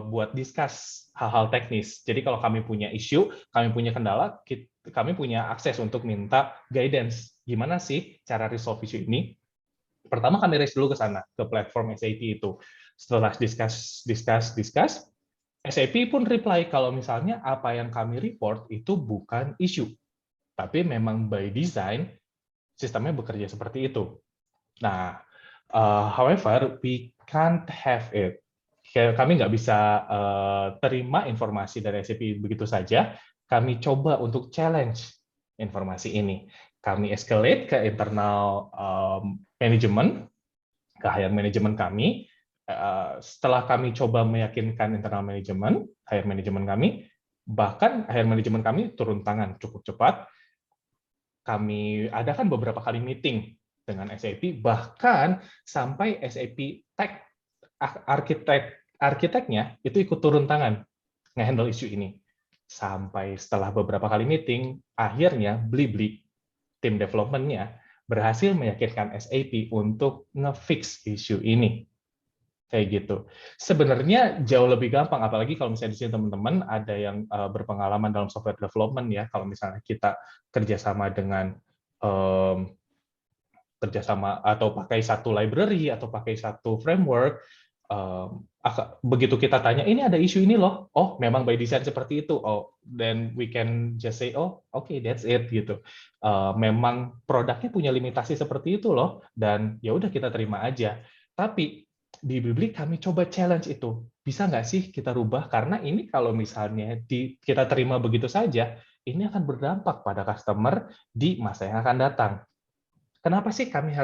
buat discuss hal-hal teknis. Jadi kalau kami punya isu, kami punya kendala, kami punya akses untuk minta guidance. Gimana sih cara resolve isu ini? Pertama kami raise dulu ke sana, ke platform SAP itu. Setelah discuss, SAP pun reply kalau misalnya apa yang kami report itu bukan isu, tapi memang by design sistemnya bekerja seperti itu. Nah, however, we can't have it. Kami nggak bisa terima informasi dari SAP begitu saja. Kami coba untuk challenge informasi ini. Kami escalate ke internal manajemen, ke higher manajemen kami. Setelah kami coba meyakinkan internal manajemen, higher manajemen kami, bahkan higher manajemen kami turun tangan cukup cepat. Kami adakan beberapa kali meeting dengan SAP, bahkan sampai SAP tech arsiteknya itu ikut turun tangan nge-handle isu ini. Sampai setelah beberapa kali meeting, akhirnya Blibli, tim development-nya, berhasil meyakinkan SAP untuk nge-fix isu ini. Kayak gitu. Sebenarnya jauh lebih gampang, apalagi kalau misalnya di sini teman-teman ada yang berpengalaman dalam software development ya, kalau misalnya kita kerjasama dengan kerjasama atau pakai satu library atau pakai satu framework, begitu kita tanya, ini ada isu ini loh, oh memang by design seperti itu, oh then we can just say, oh okay, that's it gitu. Memang produknya punya limitasi seperti itu loh, dan ya udah kita terima aja. Tapi di Blibli kami coba challenge itu, bisa nggak sih kita rubah, karena ini kalau misalnya kita terima begitu saja, ini akan berdampak pada customer di masa yang akan datang. Kenapa sih kami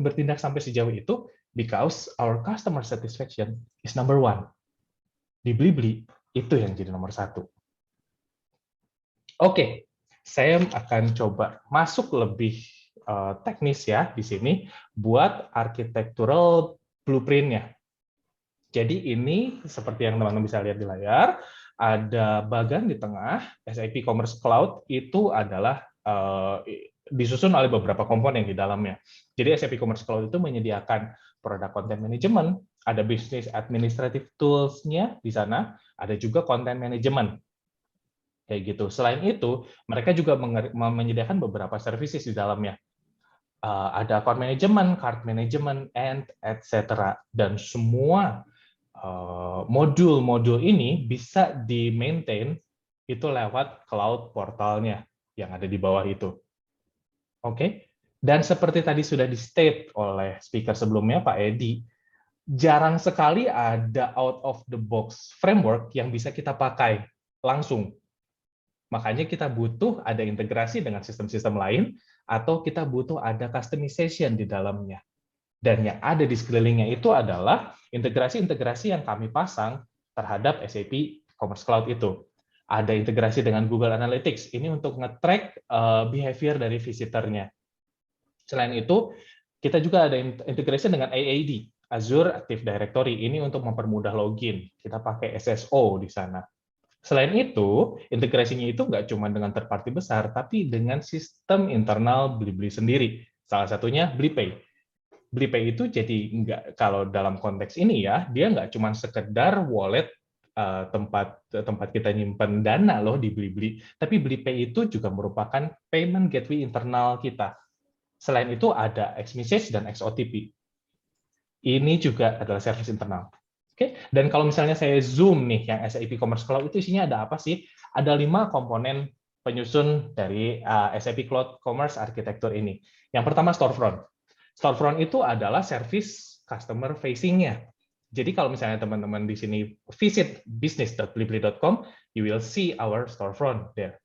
bertindak sampai sejauh itu? Because our customer satisfaction is number one. Di Blibli, itu yang jadi nomor satu. Oke, saya akan coba masuk lebih teknis ya di sini buat architectural blueprint-nya. Jadi ini seperti yang teman-teman bisa lihat di layar, ada bagan di tengah. SAP Commerce Cloud itu adalah disusun oleh beberapa komponen di dalamnya. Jadi SAP Commerce Cloud itu menyediakan produk content management, ada business administrative tools-nya di sana, ada juga content management. Kayak gitu. Selain itu, mereka juga menyediakan beberapa services di dalamnya. Ada account management, card management, and etc. Dan semua modul-modul ini bisa di-maintain itu lewat cloud portalnya yang ada di bawah itu. Oke? Dan seperti tadi sudah di-state oleh speaker sebelumnya, Pak Edi, jarang sekali ada out of the box framework yang bisa kita pakai langsung. Makanya kita butuh ada integrasi dengan sistem-sistem lain, atau kita butuh ada customization di dalamnya. Dan yang ada di sekelilingnya itu adalah integrasi-integrasi yang kami pasang terhadap SAP Commerce Cloud itu. Ada integrasi dengan Google Analytics, ini untuk nge-track behavior dari visitornya. Selain itu, kita juga ada integrasi dengan AAD, Azure Active Directory, ini untuk mempermudah login. Kita pakai SSO di sana. Selain itu, integrasinya itu nggak cuma dengan third party besar, tapi dengan sistem internal Blibli sendiri. Salah satunya BliPay. BliPay itu jadi nggak, kalau dalam konteks ini ya, dia nggak cuma sekedar wallet tempat kita nyimpen dana loh di Blibli, tapi BliPay itu juga merupakan payment gateway internal kita. Selain itu ada Xmessage dan XOTP. Ini juga adalah service internal. Oke, dan kalau misalnya saya zoom nih yang SAP Commerce Cloud itu isinya ada apa sih? Ada 5 komponen penyusun dari SAP Cloud Commerce Architecture ini. Yang pertama storefront. Storefront itu adalah service customer facing-nya. Jadi kalau misalnya teman-teman di sini visit business.blibli.com, you will see our storefront there.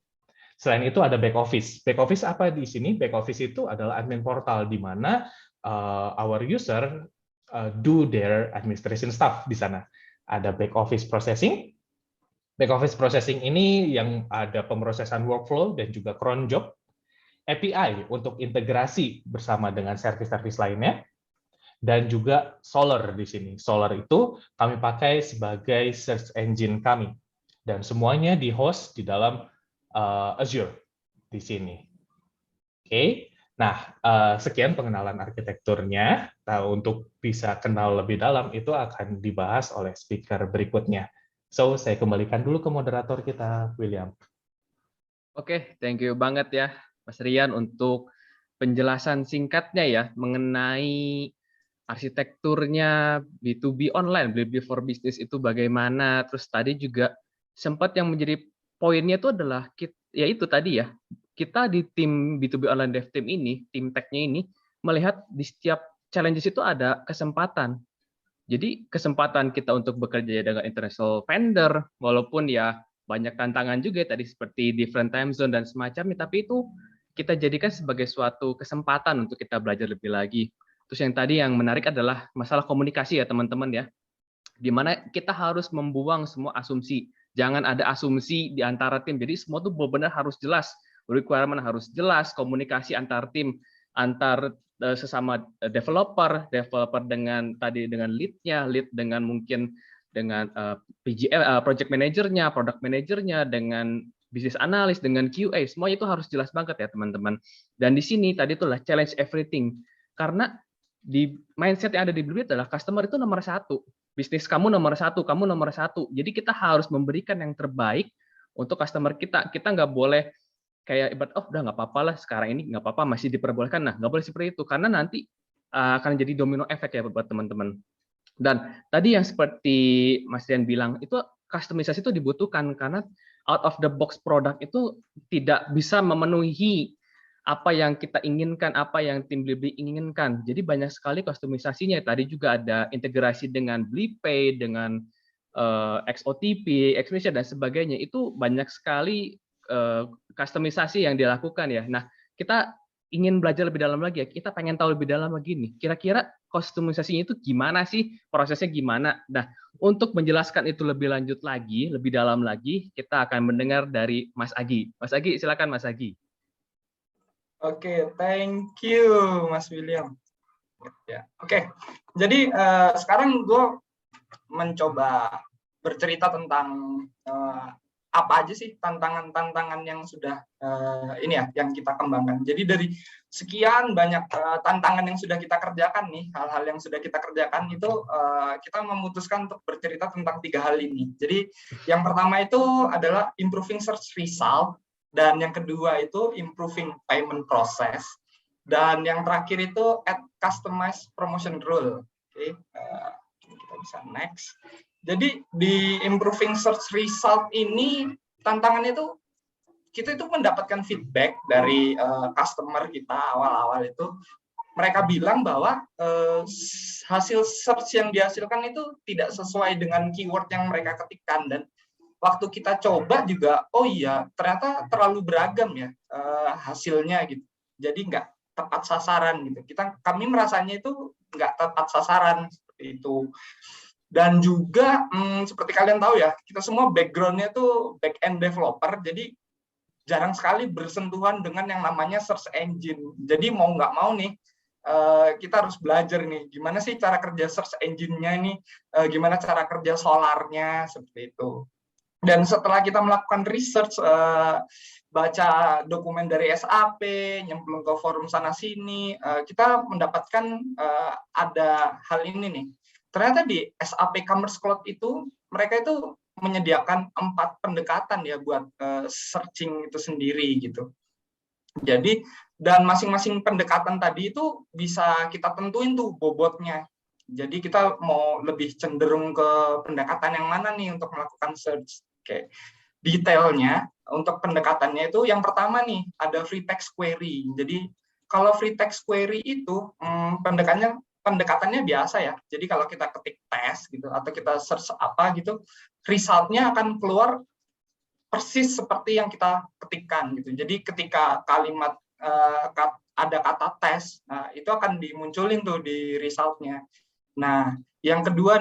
Selain itu ada back office. Back office apa di sini? Back office itu adalah admin portal di mana our user do their administration stuff di sana. Ada back office processing. Back office processing ini yang ada pemrosesan workflow dan juga cron job. API untuk integrasi bersama dengan service-service lainnya. Dan juga Solar di sini. Solar itu kami pakai sebagai search engine kami. Dan semuanya di-host di dalam Azure di sini. Oke, nah sekian pengenalan arsitekturnya. Nah, untuk bisa kenal lebih dalam itu akan dibahas oleh speaker berikutnya. So, saya kembalikan dulu ke moderator kita, William. Oke, thank you banget ya, Mas Rian, untuk penjelasan singkatnya ya mengenai arsitekturnya B2B online, Blibli for Business itu bagaimana. Terus tadi juga sempat yang menjadi poinnya itu adalah ya itu tadi ya, kita di tim B2B online dev team ini, tim tech-nya ini melihat di setiap challenges itu ada kesempatan. Jadi kesempatan kita untuk bekerja dengan international vendor, walaupun ya banyak tantangan juga tadi seperti different time zone dan semacamnya, tapi itu kita jadikan sebagai suatu kesempatan untuk kita belajar lebih lagi. Terus yang tadi yang menarik adalah masalah komunikasi ya teman-teman ya, di mana kita harus membuang semua asumsi. Jangan ada asumsi di antara tim. Jadi semua itu benar-benar harus jelas. Requirement harus jelas, komunikasi antar tim, antar sesama developer dengan tadi dengan lead-nya, lead dengan mungkin dengan project manager-nya, product manager-nya, dengan business analyst, dengan QA, semuanya itu harus jelas banget ya teman-teman. Dan di sini tadi itulah challenge everything. Karena di mindset yang ada di Blibli adalah customer itu nomor satu. Bisnis kamu nomor satu, kamu nomor satu. Jadi kita harus memberikan yang terbaik untuk customer kita. Kita nggak boleh kayak ibarat, oh udah nggak apa-apa lah sekarang ini nggak apa-apa masih diperbolehkan. Nah nggak boleh seperti itu karena nanti akan jadi domino efek ya buat teman-teman. Dan tadi yang seperti Mas Rian bilang itu customisasi itu dibutuhkan karena out of the box product itu tidak bisa memenuhi apa yang kita inginkan, apa yang tim Blibli inginkan. Jadi banyak sekali kustomisasinya. Tadi juga ada integrasi dengan BliPay, dengan XOTP, Xmessage dan sebagainya. Itu banyak sekali kustomisasi yang dilakukan ya. Nah, kita ingin belajar lebih dalam lagi ya. Kita pengen tahu lebih dalam lagi nih. Kira-kira kustomisasinya itu gimana sih? Prosesnya gimana? Nah, untuk menjelaskan itu lebih lanjut lagi, lebih dalam lagi, kita akan mendengar dari Mas Agi. Mas Agi, silakan Mas Agi. Oke, thank you Mas William. Ya, oke. Jadi sekarang gue mencoba bercerita tentang apa aja sih tantangan-tantangan yang sudah ini ya yang kita kembangkan. Jadi dari sekian banyak tantangan yang sudah kita kerjakan nih, hal-hal yang sudah kita kerjakan itu kita memutuskan untuk bercerita tentang 3 hal ini. Jadi yang pertama itu adalah improving search result. Dan yang kedua itu improving payment process. Dan yang terakhir itu add customized promotion rule. Oke, kita bisa next. Jadi di improving search result ini tantangannya itu kita itu mendapatkan feedback dari customer kita awal-awal itu, mereka bilang bahwa hasil search yang dihasilkan itu tidak sesuai dengan keyword yang mereka ketikkan, dan waktu kita coba juga, oh iya ternyata terlalu beragam ya hasilnya gitu, jadi nggak tepat sasaran gitu. Kami merasanya itu nggak tepat sasaran seperti itu. Dan juga seperti kalian tahu ya, kita semua background-nya tuh back end developer, jadi jarang sekali bersentuhan dengan yang namanya search engine. Jadi mau nggak mau nih, kita harus belajar nih, gimana sih cara kerja search engine-nya ini, gimana cara kerja Solarnya, seperti itu. Dan setelah kita melakukan research, baca dokumen dari SAP, nyemplung ke forum sana-sini, kita mendapatkan ada hal ini nih. Ternyata di SAP Commerce Cloud itu, mereka itu menyediakan 4 pendekatan ya buat searching itu sendiri gitu. Jadi, dan masing-masing pendekatan tadi itu bisa kita tentuin tuh bobotnya. Jadi kita mau lebih cenderung ke pendekatan yang mana nih untuk melakukan search. Oke. Detailnya untuk pendekatannya itu yang pertama nih ada free text query. Jadi kalau free text query itu pendekatannya biasa ya. Jadi kalau kita ketik tes gitu atau kita search apa gitu, result-nya akan keluar persis seperti yang kita ketikkan gitu. Jadi ketika kalimat ada kata tes, itu akan dimunculin tuh di result-nya. Nah, yang kedua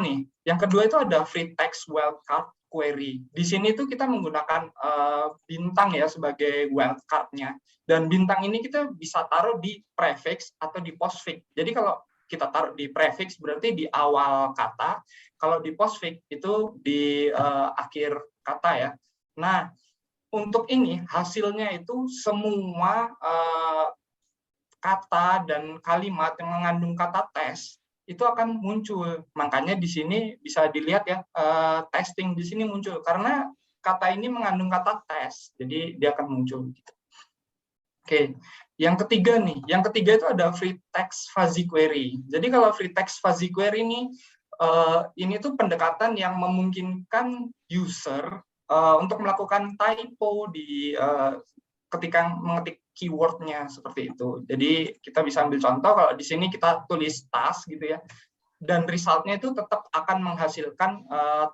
itu ada free text wildcard query. Di sini tuh kita menggunakan bintang ya sebagai wildcard-nya. Dan bintang ini kita bisa taruh di prefix atau di postfix. Jadi kalau kita taruh di prefix berarti di awal kata, kalau di postfix itu di akhir kata ya. Nah, untuk ini hasilnya itu semua kata dan kalimat yang mengandung kata tes itu akan muncul. Makanya di sini bisa dilihat ya, testing di sini muncul karena kata ini mengandung kata tes, jadi dia akan muncul. Oke. Yang ketiga itu ada free text fuzzy query. Jadi kalau free text fuzzy query ini tuh pendekatan yang memungkinkan user untuk melakukan typo di ketika mengetik keywordnya seperti itu. Jadi kita bisa ambil contoh kalau di sini kita tulis task gitu ya, dan resultnya itu tetap akan menghasilkan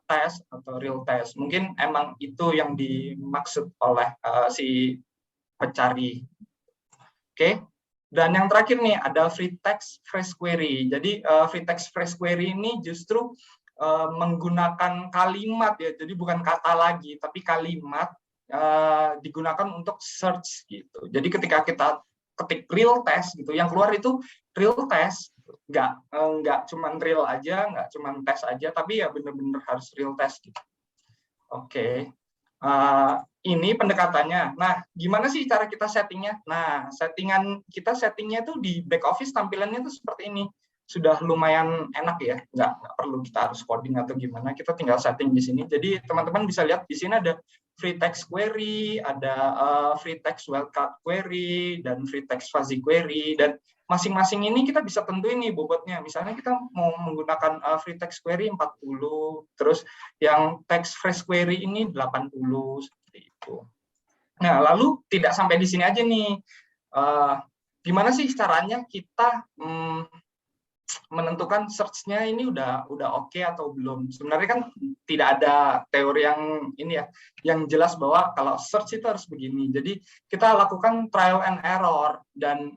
test atau real test. Mungkin emang itu yang dimaksud oleh si pencari. Oke, dan yang terakhir nih ada free text phrase query. Jadi free text phrase query ini justru menggunakan kalimat ya, jadi bukan kata lagi, tapi kalimat digunakan untuk search gitu. Jadi ketika kita ketik real test gitu, yang keluar itu real test, nggak cuman real aja, nggak cuman tes aja, tapi ya bener-bener harus real test gitu. Oke. Ini pendekatannya. Nah, gimana sih cara kita settingnya? Nah, settingnya itu di back office tampilannya itu seperti ini. Sudah lumayan enak ya, nggak perlu kita harus coding atau gimana. Kita tinggal setting di sini. Jadi teman-teman bisa lihat di sini ada free text query, ada free text wildcard query, dan free text fuzzy query, dan masing-masing ini kita bisa tentuin nih bobotnya. Misalnya kita mau menggunakan free text query 40, terus yang text phrase query ini 80, seperti itu. Nah, lalu tidak sampai di sini aja nih. Gimana sih caranya kita menentukan search-nya ini udah oke atau belum? Sebenarnya kan tidak ada teori yang ini ya, yang jelas bahwa kalau search itu harus begini. Jadi kita lakukan trial and error, dan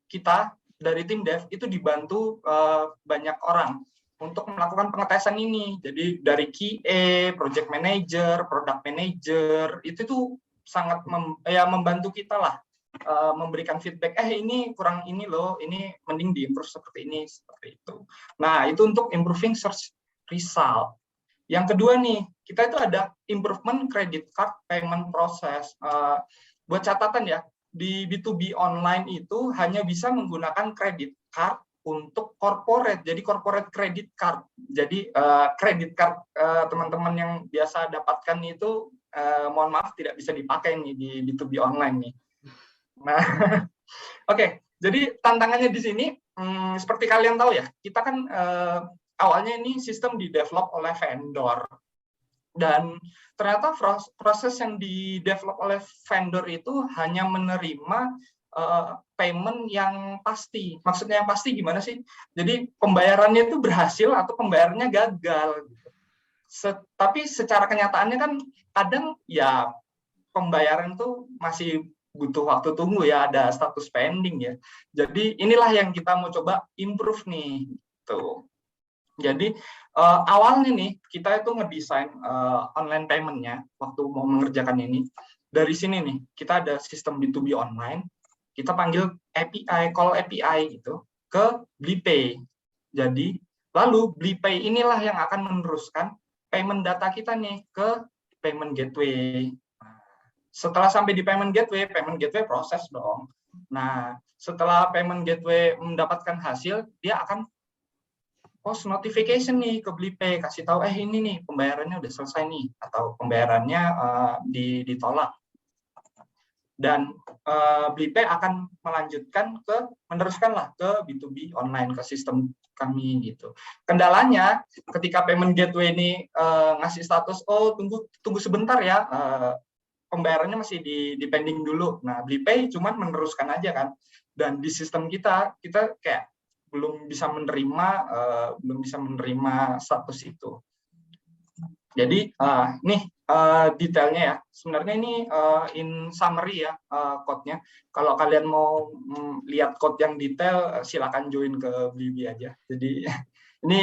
kita dari tim dev itu dibantu banyak orang untuk melakukan pengetesan ini. Jadi dari QA, project manager, product manager, itu tuh sangat membantu kita lah, memberikan feedback, ini kurang ini loh, ini mending diimprove seperti ini, seperti itu. Nah, itu untuk improving search result. Yang kedua nih, kita itu ada improvement credit card payment process. Buat catatan ya, di B2B online itu hanya bisa menggunakan credit card untuk corporate. Jadi corporate credit card. Jadi credit card teman-teman yang biasa dapatkan itu mohon maaf tidak bisa dipakai nih di B2B online nih. Nah, oke. Jadi tantangannya di sini seperti kalian tahu ya, kita kan awalnya ini sistem di develop oleh vendor. Dan ternyata proses yang di-develop oleh vendor itu hanya menerima payment yang pasti. Maksudnya yang pasti gimana sih? Jadi pembayarannya itu berhasil atau pembayarannya gagal. Tapi secara kenyataannya kan kadang ya pembayaran itu masih butuh waktu tunggu ya, ada status pending ya. Jadi inilah yang kita mau coba improve nih. Tuh. Jadi awalnya nih kita itu ngedesain online payment-nya waktu mau mengerjakan ini. Dari sini nih kita ada sistem B2B online, kita panggil API, call API gitu ke BliPay. Jadi lalu BliPay inilah yang akan meneruskan payment data kita nih ke payment gateway. Setelah sampai di payment gateway proses dong. Nah, setelah payment gateway mendapatkan hasil, dia akan post notification nih ke BliPay, kasih tahu ini nih pembayarannya udah selesai nih atau pembayarannya ditolak. Dan BliPay akan meneruskanlah ke B2B online, ke sistem kami gitu. Kendalanya ketika payment gateway ini ngasih status tunggu sebentar ya, pembayarannya masih di pending dulu. Nah, BliPay cuman meneruskan aja kan. Dan di sistem kita kayak belum bisa menerima status itu. Jadi nih detailnya ya. Sebenarnya ini in summary ya code-nya. Kalau kalian mau lihat code yang detail, silakan join ke Blibli aja. Jadi ini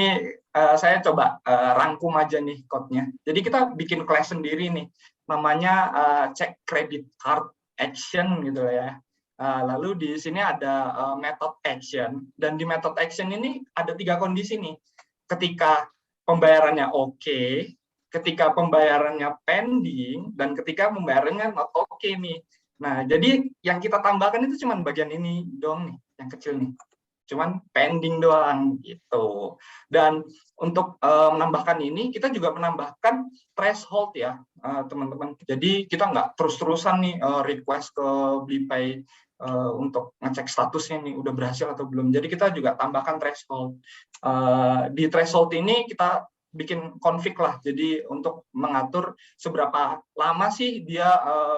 saya coba rangkum aja nih code-nya. Jadi kita bikin class sendiri nih. Namanya check credit card action gitu ya. Lalu di sini ada method action, dan di method action ini ada 3 kondisi nih. Ketika pembayarannya oke, ketika pembayarannya pending, dan ketika pembayarannya not oke nih. Nah, jadi yang kita tambahkan itu cuma bagian ini dong nih, yang kecil nih. Cuman pending doang gitu. Dan untuk menambahkan ini, kita juga menambahkan threshold ya, teman-teman. Jadi kita nggak terus-terusan nih request ke BliPay untuk ngecek statusnya nih udah berhasil atau belum. Jadi kita juga tambahkan threshold. Di threshold ini kita bikin config lah. Jadi untuk mengatur seberapa lama sih dia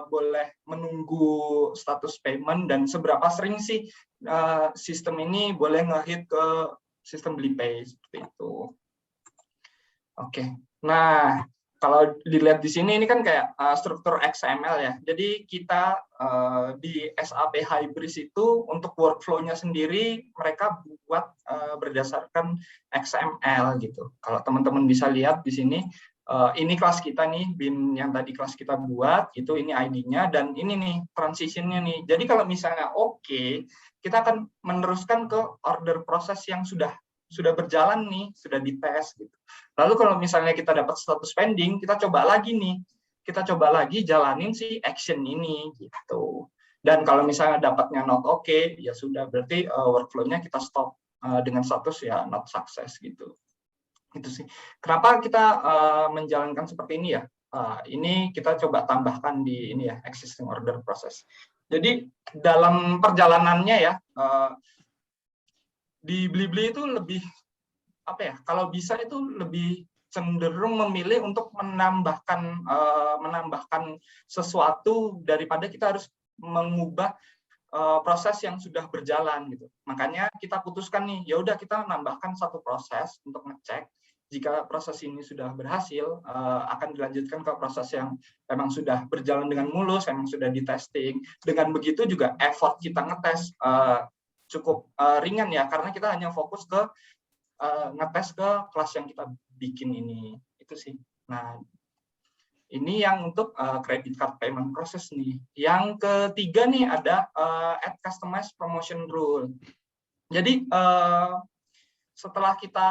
boleh menunggu status payment dan seberapa sering sih sistem ini boleh nge-hit ke sistem BliPay seperti itu. Oke. Nah, kalau dilihat di sini ini kan kayak struktur XML ya. Jadi kita di SAP Hybris itu untuk workflow-nya sendiri mereka buat berdasarkan XML gitu. Kalau teman-teman bisa lihat di sini, ini kelas kita nih, bin yang tadi kelas kita buat, itu ini ID-nya, dan ini nih transition-nya nih. Jadi kalau misalnya oke, kita akan meneruskan ke order proses yang sudah berjalan nih, sudah dites gitu. Lalu kalau misalnya kita dapat status pending, kita coba lagi nih. Kita coba lagi jalanin si action ini gitu. Dan kalau misalnya dapatnya not oke, ya sudah berarti workflow-nya kita stop dengan status ya not success gitu. Itu sih. Kenapa kita menjalankan seperti ini ya? Ini kita coba tambahkan di ini ya, existing order process. Jadi dalam perjalanannya ya, di Blibli itu lebih apa ya? Kalau bisa itu lebih cenderung memilih untuk menambahkan sesuatu daripada kita harus mengubah proses yang sudah berjalan gitu. Makanya kita putuskan nih, ya udah kita menambahkan satu proses untuk ngecek. Jika proses ini sudah berhasil, akan dilanjutkan ke proses yang memang sudah berjalan dengan mulus, memang sudah di testing. Dengan begitu juga effort kita ngetes cukup ringan ya, karena kita hanya fokus ke ngetes ke kelas yang kita bikin ini. Itu sih. Nah, ini yang untuk credit card payment process nih. Yang ketiga nih ada add customized promotion rule. Jadi setelah kita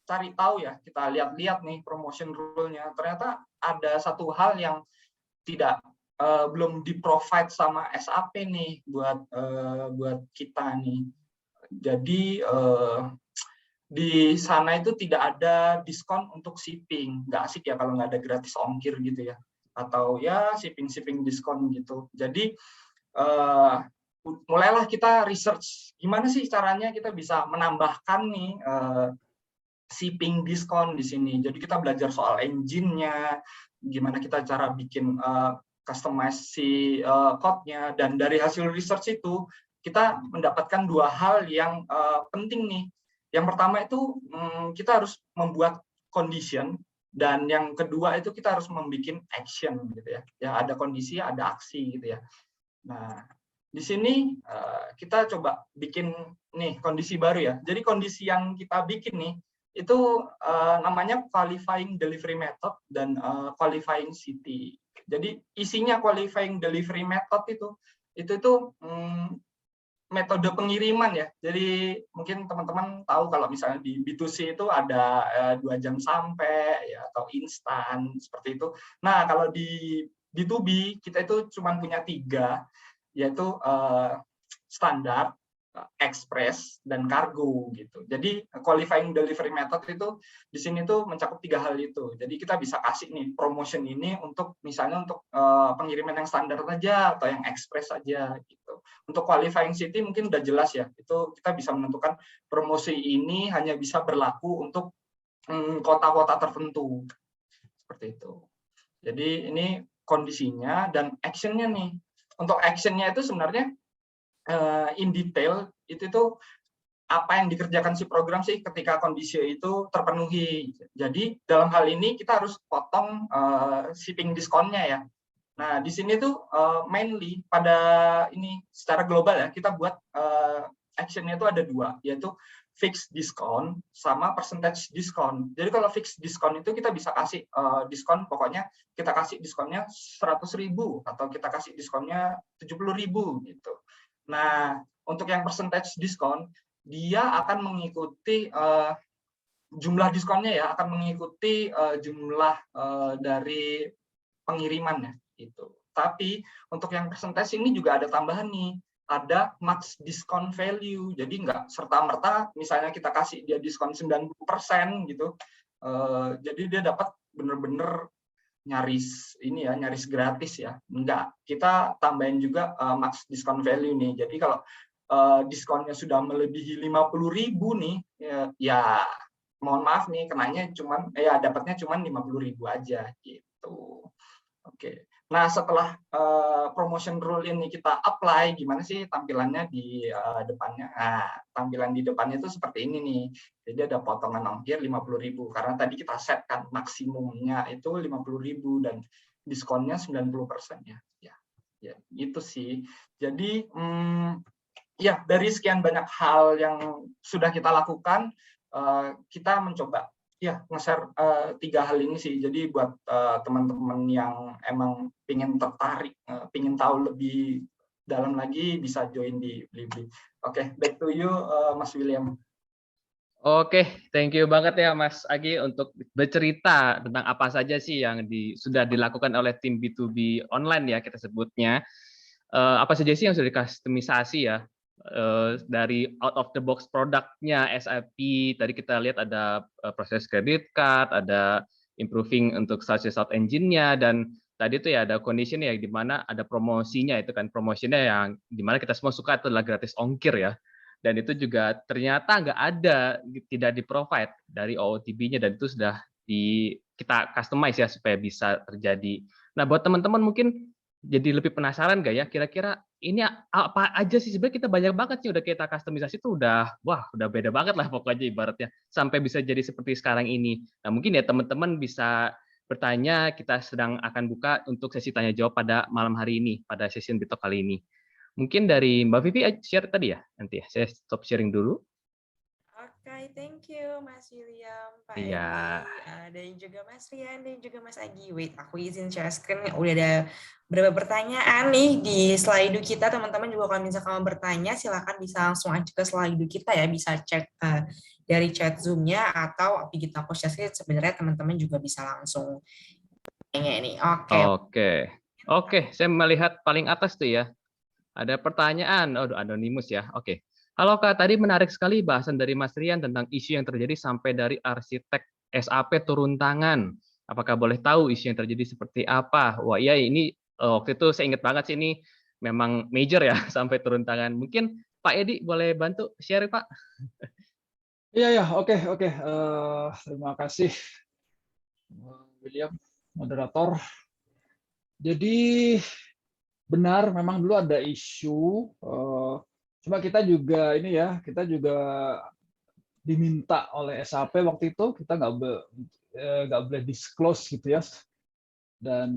cari tahu ya, kita lihat-lihat nih promotion rule-nya, ternyata ada satu hal yang belum di-provide sama SAP nih buat kita nih. Jadi di sana itu tidak ada diskon untuk shipping. Nggak asik ya kalau nggak ada gratis ongkir gitu ya. Atau ya shipping diskon gitu. Jadi mulailah kita research gimana sih caranya kita bisa menambahkan nih shipping diskon di sini. Jadi kita belajar soal engine-nya, gimana kita cara bikin customize si code-nya, dan dari hasil research itu kita mendapatkan dua hal yang penting nih. Yang pertama itu kita harus membuat condition, dan yang kedua itu kita harus membuat action gitu ya. Ya ada kondisi, ada aksi gitu ya. Nah, di sini kita coba bikin nih kondisi baru ya. Jadi kondisi yang kita bikin nih itu namanya qualifying delivery method dan qualifying city. Jadi isinya qualifying delivery method itu metode pengiriman ya. Jadi mungkin teman-teman tahu kalau misalnya di B2C itu ada 2 jam sampai ya, atau instan seperti itu. Nah, kalau di B2B kita itu cuma punya 3, yaitu standar, express, dan kargo gitu. Jadi qualifying delivery method itu di sini tuh mencakup 3 hal itu. Jadi kita bisa kasih nih promotion ini untuk misalnya untuk pengiriman yang standar saja atau yang express saja gitu. Untuk qualifying city mungkin udah jelas ya. Itu kita bisa menentukan promosi ini hanya bisa berlaku untuk kota-kota tertentu. Seperti itu. Jadi ini kondisinya dan action-nya nih. Untuk action-nya itu sebenarnya in detail itu tuh apa yang dikerjakan si program sih ketika kondisi itu terpenuhi. Jadi dalam hal ini kita harus potong shipping diskonnya ya. Nah di sini tuh mainly pada ini secara global ya kita buat actionnya itu ada 2, yaitu fixed diskon sama percentage diskon. Jadi kalau fixed diskon itu kita bisa kasih diskon, pokoknya kita kasih diskonnya 100.000 atau kita kasih diskonnya 70.000 gitu. Nah, untuk yang percentage diskon, dia akan mengikuti jumlah diskonnya ya, akan mengikuti jumlah dari pengirimannya gitu. Tapi untuk yang percentage ini juga ada tambahan nih, ada max discount value. Jadi nggak serta-merta misalnya kita kasih dia diskon 90% gitu. Jadi dia dapat bener-bener nyaris ini ya, nyaris gratis ya. Enggak, kita tambahin juga max discount value nih. Jadi kalau diskonnya sudah melebihi 50.000 nih, ya mohon maaf nih kenanya cuman dapatnya cuman 50.000 aja gitu. Oke. Nah, setelah promotion rule ini kita apply, gimana sih tampilannya di depannya? Nah, tampilan di depannya itu seperti ini nih. Jadi ada potongan ongkir 50.000 karena tadi kita set kan maksimumnya itu 50.000 dan diskonnya 90% ya. Ya, itu sih. Jadi ya dari sekian banyak hal yang sudah kita lakukan, kita mencoba ya nge-share 3 hal ini sih. Jadi buat teman-teman yang emang pengen tertarik, pengen tahu lebih dalam lagi bisa join di Blibli. Oke, back to you Mas William. Oke, thank you banget ya Mas Agi untuk bercerita tentang apa saja sih yang sudah dilakukan oleh tim B2B online ya kita sebutnya. Apa saja sih yang sudah dikustomisasi ya dari out of the box produknya SAP. Tadi kita lihat ada proses credit card, ada improving untuk search result engine-nya, dan tadi itu ya ada condition ya di mana ada promosinya, itu kan promosinya yang di mana kita semua suka itu adalah gratis ongkir ya. Dan itu juga ternyata nggak ada, tidak di-provide dari OOTB-nya, dan itu sudah kita customize ya supaya bisa terjadi. Nah, buat teman-teman mungkin jadi lebih penasaran nggak ya, kira-kira ini apa aja sih sebenarnya kita banyak banget sih udah kita customisasi itu udah beda banget lah pokoknya ibaratnya sampai bisa jadi seperti sekarang ini. Nah, mungkin ya teman-teman bisa bertanya, kita sedang akan buka untuk sesi tanya jawab pada malam hari ini, pada session BitTalk kali ini. Mungkin dari Mbak Vivi share tadi ya, nanti ya, saya stop sharing dulu. Oke, thank you Mas William, Pak Edi, Iya. dan juga Mas Rian, dan juga Mas Agi. Wait, aku izin share screen, udah ada beberapa pertanyaan nih di slide kita. Teman-teman juga kalau misalkan mau bertanya, silakan bisa langsung aja ke slide kita ya, bisa cek dari chat Zoom-nya, atau kita share screen, sebenarnya teman-teman juga bisa langsung tanya ini. Oke, saya melihat paling atas tuh ya. Ada pertanyaan, anonimus ya. Oke. Halo Kak, tadi menarik sekali bahasan dari Mas Rian tentang isu yang terjadi sampai dari arsitek SAP turun tangan. Apakah boleh tahu isu yang terjadi seperti apa? Wah iya, ini waktu itu saya ingat banget sih, ini memang major ya sampai turun tangan. Mungkin Pak Edi boleh bantu share Pak? Iya, oke. Terima kasih, William, moderator. Jadi benar, memang dulu ada isu. Cuma kita juga kita juga diminta oleh SAP waktu itu, kita nggak boleh disclose gitu ya. Dan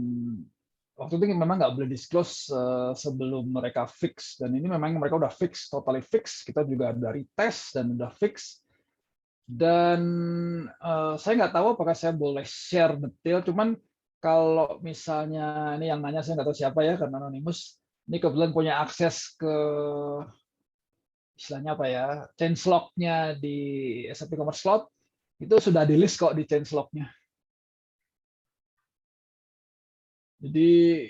waktu itu memang nggak boleh disclose sebelum mereka fix. Dan ini memang mereka udah fix, totally fix. Kita juga dari tes dan udah fix. Dan saya nggak tahu apakah saya boleh share detail, cuman kalau misalnya ini yang nanya saya nggak tahu siapa ya, karena anonymous. Ini kebetulan punya akses ke istilahnya apa ya, changelog-nya di SAP Commerce Cloud, itu sudah di list kok di changelog-nya. Jadi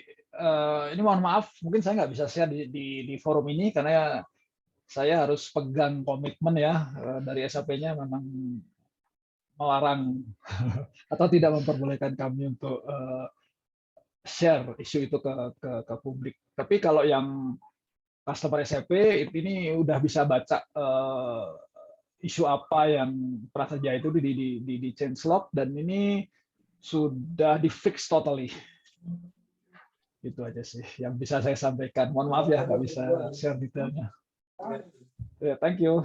ini mohon maaf, mungkin saya nggak bisa share di forum ini karena saya harus pegang komitmen ya dari SAP-nya, memang melarang atau tidak memperbolehkan kami untuk share isu itu ke publik. Tapi kalau yang customer SAP ini udah bisa baca isu apa yang pernah terjadi itu di changelog, dan ini sudah di fix totally. Itu aja sih yang bisa saya sampaikan. Mohon maaf ya nggak bisa share detailnya. Thank you.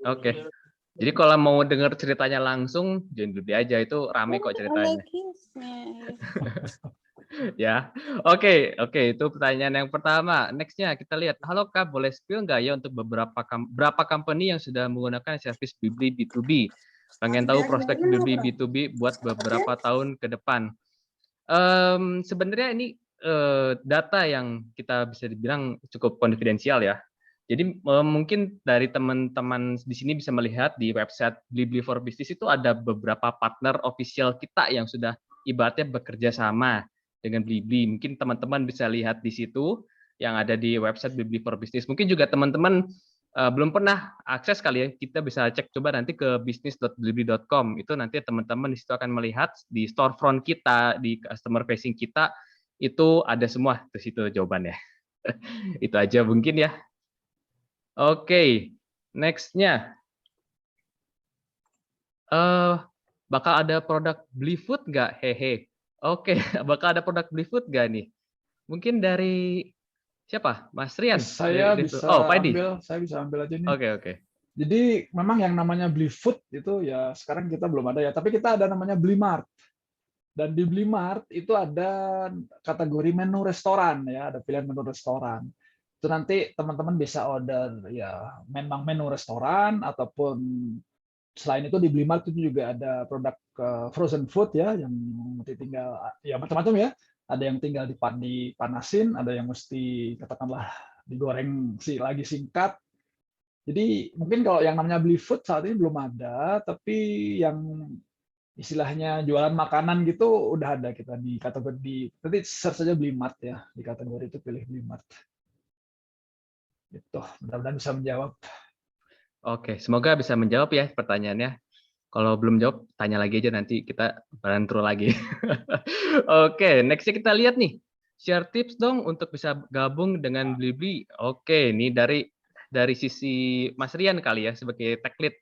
Oke. Jadi kalau mau dengar ceritanya langsung, join dulu aja, itu rame kok ceritanya. Ya, oke, itu pertanyaan yang pertama. Nextnya kita lihat, halo Kak, boleh spill nggak ya untuk berapa company yang sudah menggunakan service Blibli B2B? Pengen tahu prospek Blibli B2B buat beberapa tahun ke depan. Sebenarnya ini data yang kita bisa dibilang cukup konfidensial ya. Jadi mungkin dari teman-teman di sini bisa melihat di website Blibli for Business itu ada beberapa partner official kita yang sudah ibaratnya bekerja sama dengan Blibli. Mungkin teman-teman bisa lihat di situ yang ada di website Blibli for Business. Mungkin juga teman-teman belum pernah akses kali ya, kita bisa cek coba nanti ke business.blibli.com. Itu nanti teman-teman di situ akan melihat di storefront kita, di customer facing kita, itu ada semua di situ jawabannya. Itu aja mungkin ya. Oke, next-nya. Bakal ada produk Blifood nggak? Hehe. Oke, bakal ada produk Blifood nggak nih? Mungkin dari siapa? Mas Rian? Saya bisa ambil aja nih. Oke. Jadi memang yang namanya Blifood itu ya sekarang kita belum ada ya, tapi kita ada namanya Blimart. Dan di Blimart itu ada kategori menu restoran ya, ada pilihan menu restoran. Itu nanti teman-teman bisa order ya memang menu restoran, ataupun selain itu di Blimart itu juga ada produk frozen food ya, yang nanti tinggal ya macam-macam ya. Ada yang tinggal dipanasin, ada yang mesti katakanlah digoreng lagi singkat. Jadi mungkin kalau yang namanya Blifood saat ini belum ada, tapi yang istilahnya jualan makanan gitu udah ada kita di kategori nanti search saja Blimart ya, di kategori itu pilih Blimart. Itu mudah-mudahan bisa menjawab. Oke, semoga bisa menjawab ya pertanyaannya. Kalau belum jawab, tanya lagi aja, nanti kita bantu lagi. Oke, nextnya kita lihat nih. Share tips dong untuk bisa gabung dengan Blibli. Oke, ini dari sisi Mas Rian kali ya, sebagai tech lead.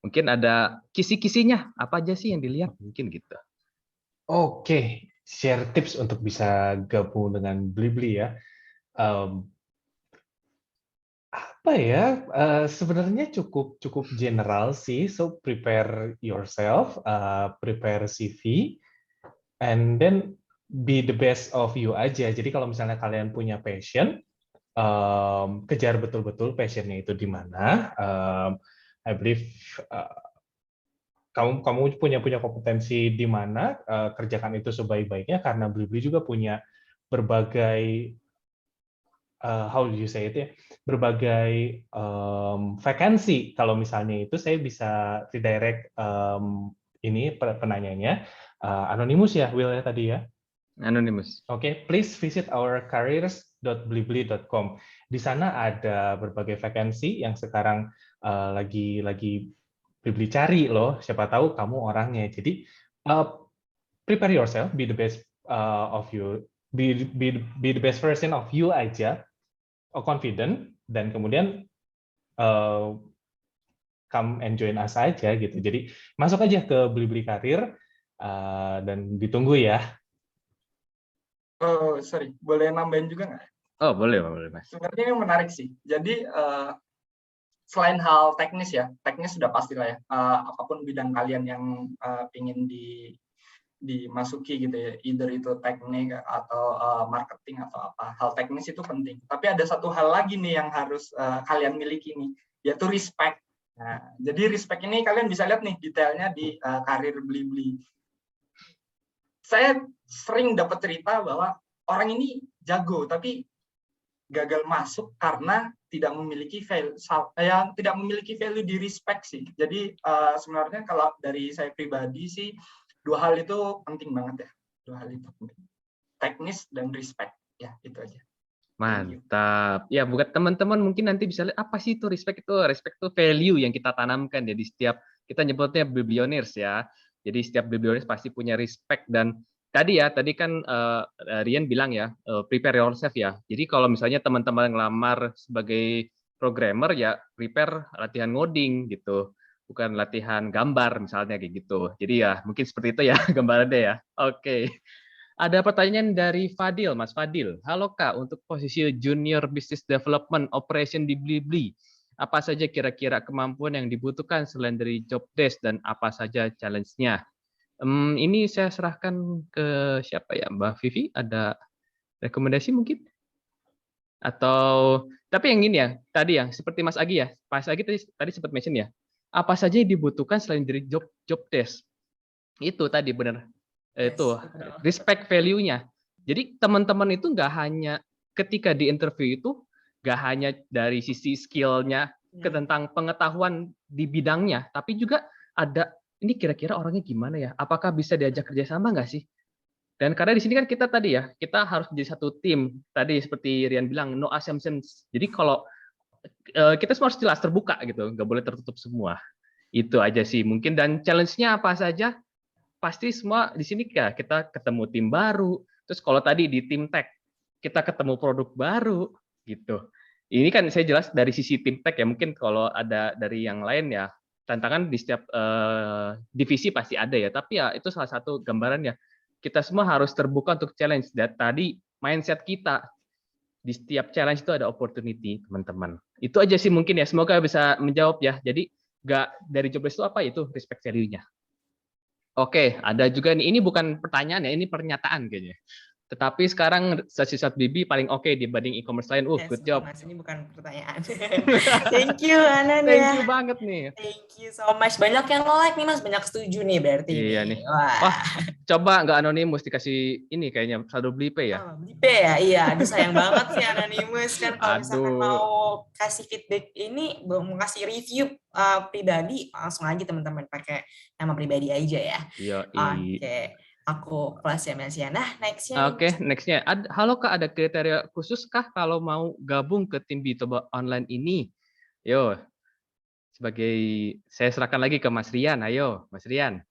Mungkin ada kisi-kisinya, apa aja sih yang dilihat? Mungkin gitu. Oke, share tips untuk bisa gabung dengan Blibli ya. Apa ya, sebenarnya cukup general sih. So prepare yourself, prepare CV, and then be the best of you aja. Jadi kalau misalnya kalian punya passion, kejar betul-betul passionnya itu di mana. I believe kamu punya kompetensi di mana, kerjakan itu sebaik-baiknya, karena Blibli juga punya berbagai how do you say it ya, berbagai vakansi. Kalau misalnya itu saya bisa redirect ini penanyanya anonymous ya, Will ya tadi ya. Anonymous. Oke, please visit our careers.blibli.com. Di sana ada berbagai vakansi yang sekarang lagi Blibli cari loh. Siapa tahu kamu orangnya. Jadi prepare yourself, be the best of you, be the best version of you aja. Confident, dan kemudian come and join us aja gitu. Jadi masuk aja ke Blibli Karir dan ditunggu ya. Oh, sorry, boleh nambahin juga nggak? Oh, boleh Mas. Sebenarnya ini menarik sih. Jadi selain hal teknis ya, teknis sudah pasti lah ya. Apapun bidang kalian yang ingin dimasuki gitu ya, either itu teknik atau marketing atau apa, hal teknis itu penting. Tapi ada satu hal lagi nih yang harus kalian miliki nih, yaitu respect. Nah, jadi respect ini kalian bisa lihat nih detailnya di karir Blibli. Saya sering dapat cerita bahwa orang ini jago tapi gagal masuk karena tidak memiliki value di respect sih. Jadi sebenarnya kalau dari saya pribadi sih, dua hal itu penting banget ya. Dua hal itu penting. Teknis dan respect. Ya, itu aja. Mantap. Ya, buat teman-teman mungkin nanti bisa lihat apa sih itu respect itu. Respect itu value yang kita tanamkan ya di setiap, kita nyebutnya biblionaires ya. Jadi setiap biblionaires pasti punya respect. Dan tadi kan Rian bilang ya, prepare yourself ya. Jadi kalau misalnya teman-teman ngelamar sebagai programmer ya prepare latihan ngoding gitu. Bukan latihan gambar misalnya kayak gitu. Jadi ya mungkin seperti itu ya gambarannya ya. Oke. Ada pertanyaan dari Fadil, Mas Fadil. Halo Kak, untuk posisi Junior Business Development Operation di Blibli, apa saja kira-kira kemampuan yang dibutuhkan selain dari job desk dan apa saja challenge-nya? Ini saya serahkan ke siapa ya, Mbak Vivi? Ada rekomendasi mungkin? Atau tapi yang ini ya, tadi ya, seperti Mas Agi ya, Mas Agi tadi sempat mention ya, apa saja yang dibutuhkan selain dari job desk? Itu tadi benar. Itu respect value-nya. Jadi teman-teman itu nggak hanya ketika di interview itu nggak hanya dari sisi skill-nya tentang pengetahuan di bidangnya, tapi juga ada ini kira-kira orangnya gimana ya? Apakah bisa diajak kerjasama nggak sih? Dan karena di sini kan kita tadi ya, kita harus jadi satu tim. Tadi seperti Rian bilang, no assumptions. Jadi kalau kita semua harus jelas terbuka gitu, nggak boleh tertutup semua. Itu aja sih mungkin. Dan challenge-nya apa saja? Pasti semua di sini ya kita ketemu tim baru. Terus kalau tadi di tim tech kita ketemu produk baru gitu. Ini kan saya jelas dari sisi tim tech ya. Mungkin kalau ada dari yang lain ya tantangan di setiap divisi pasti ada ya. Tapi ya itu salah satu gambarannya. Kita semua harus terbuka untuk challenge. Dan tadi mindset kita di setiap challenge itu ada opportunity, teman-teman. Itu aja sih mungkin ya. Semoga bisa menjawab ya. Jadi nggak dari job desk itu apa itu respect value-nya. Oke, ada juga nih. Ini bukan pertanyaan ya, ini pernyataan kayaknya. Tetapi sekarang sisa Bibi paling oke dibanding e-commerce lain. Good job. Mas, ini bukan pertanyaan. Thank you, Anan. Thank you banget nih. Thank you so much. Banyak yang like nih, Mas. Banyak setuju nih berarti. Iya nih. Wah, coba nggak anonimus dikasih ini kayaknya saldo Blipe ya? Blipe ya? Iya. Aduh, sayang banget sih anonimus kan. Kalau misalkan mau kasih feedback ini, mau kasih review pribadi, langsung aja teman-teman pakai nama pribadi aja ya. Iya. Oke. Aku kelas ya Mas ya. Nah, next-nya. Oke, next-nya. Halo Kak, ada kriteria khusus kah kalau mau gabung ke tim B2B online ini? Yo, saya serahkan lagi ke Mas Rian. Ayo, Mas Rian.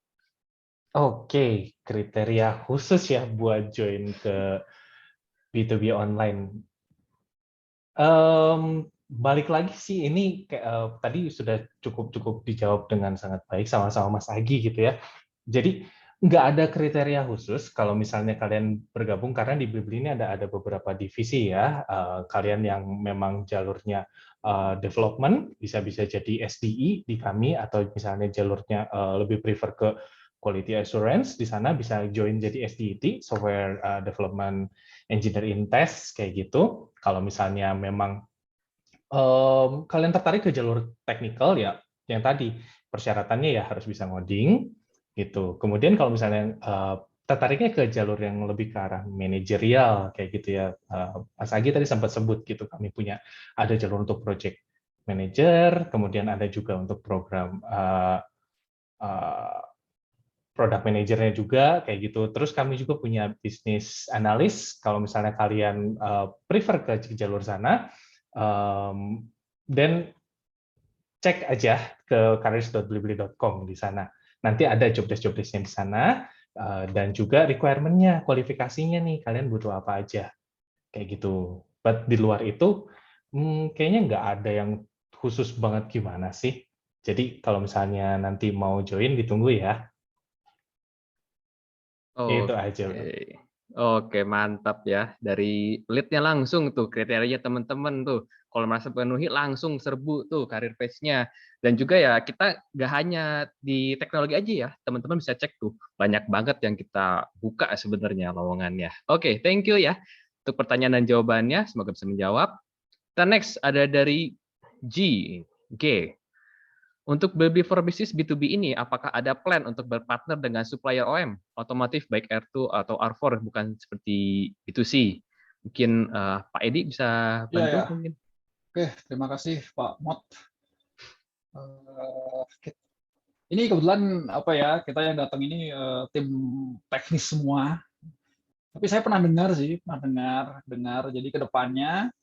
Oke, kriteria khusus ya buat join ke B2B online. Balik lagi sih, ini tadi sudah cukup dijawab dengan sangat baik sama-sama Mas Agi gitu ya. Jadi nggak ada kriteria khusus kalau misalnya kalian bergabung, karena di Blibli ini ada beberapa divisi ya. Kalian yang memang jalurnya development bisa jadi SDE di kami, atau misalnya jalurnya lebih prefer ke quality assurance, di sana bisa join jadi SDET, software development engineer in test kayak gitu. Kalau misalnya memang kalian tertarik ke jalur technical ya, yang tadi persyaratannya ya harus bisa ngoding gitu. Kemudian kalau misalnya tertariknya ke jalur yang lebih ke arah manajerial kayak gitu ya, Mas Agi tadi sempat sebut gitu, kami punya ada jalur untuk project manager, kemudian ada juga untuk program product manajernya juga kayak gitu. Terus kami juga punya business analyst kalau misalnya kalian prefer ke jalur sana, dan cek aja ke careers.blibli.com di sana. Nanti ada job desk-nya di sana, dan juga requirement-nya, kualifikasinya nih, kalian butuh apa aja, kayak gitu. But di luar itu, kayaknya nggak ada yang khusus banget gimana sih. Jadi kalau misalnya nanti mau join, ditunggu ya. Itu aja. Oke. Oke, mantap ya. Dari lead-nya langsung tuh kriteria teman-teman tuh. Kalau merasa penuhi langsung serbu tuh karir page-nya. Dan juga ya kita nggak hanya di teknologi aja ya. Teman-teman bisa cek tuh. Banyak banget yang kita buka sebenarnya lowongannya. Oke, thank you ya untuk pertanyaan dan jawabannya. Semoga bisa menjawab. Kita next ada dari G. Untuk Blibli for Business B2B ini, apakah ada plan untuk berpartner dengan supplier OEM, otomotif baik R2 atau R4, bukan seperti B2C? Mungkin Pak Edi bisa Ya, bantu ya. mungkin. Oke, terima kasih Pak Mot. Ini kebetulan apa ya, kita yang datang ini tim teknis semua. Tapi saya pernah dengar sih, dengar. Jadi kedepannya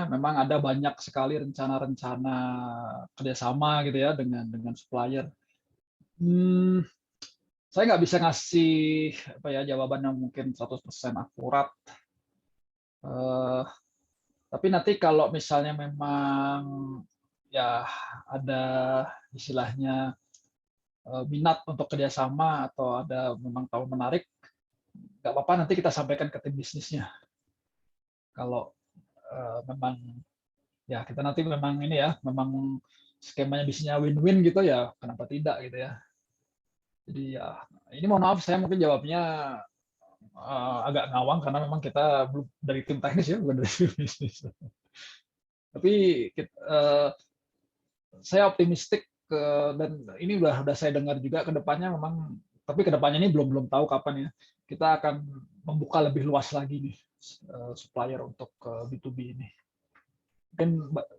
memang ada banyak sekali rencana-rencana kerjasama gitu ya dengan supplier. Saya nggak bisa ngasih apa ya jawaban yang mungkin 100% akurat. Tapi nanti kalau misalnya memang ya ada istilahnya minat untuk kerjasama atau ada memang tahu menarik, nggak apa-apa nanti kita sampaikan ke tim bisnisnya. Kalau memang ya kita nanti memang ini ya, memang skemanya bisnisnya win-win gitu ya, kenapa tidak gitu ya. Jadi ya ini mohon maaf saya mungkin jawabnya agak ngawang karena memang kita belum dari tim teknis ya, bukan dari tim bisnis. Tapi saya optimistik dan ini udah saya dengar juga kedepannya memang, tapi kedepannya ini belum tahu kapan ya, kita akan membuka lebih luas lagi nih supplier untuk B2B ini. Mungkin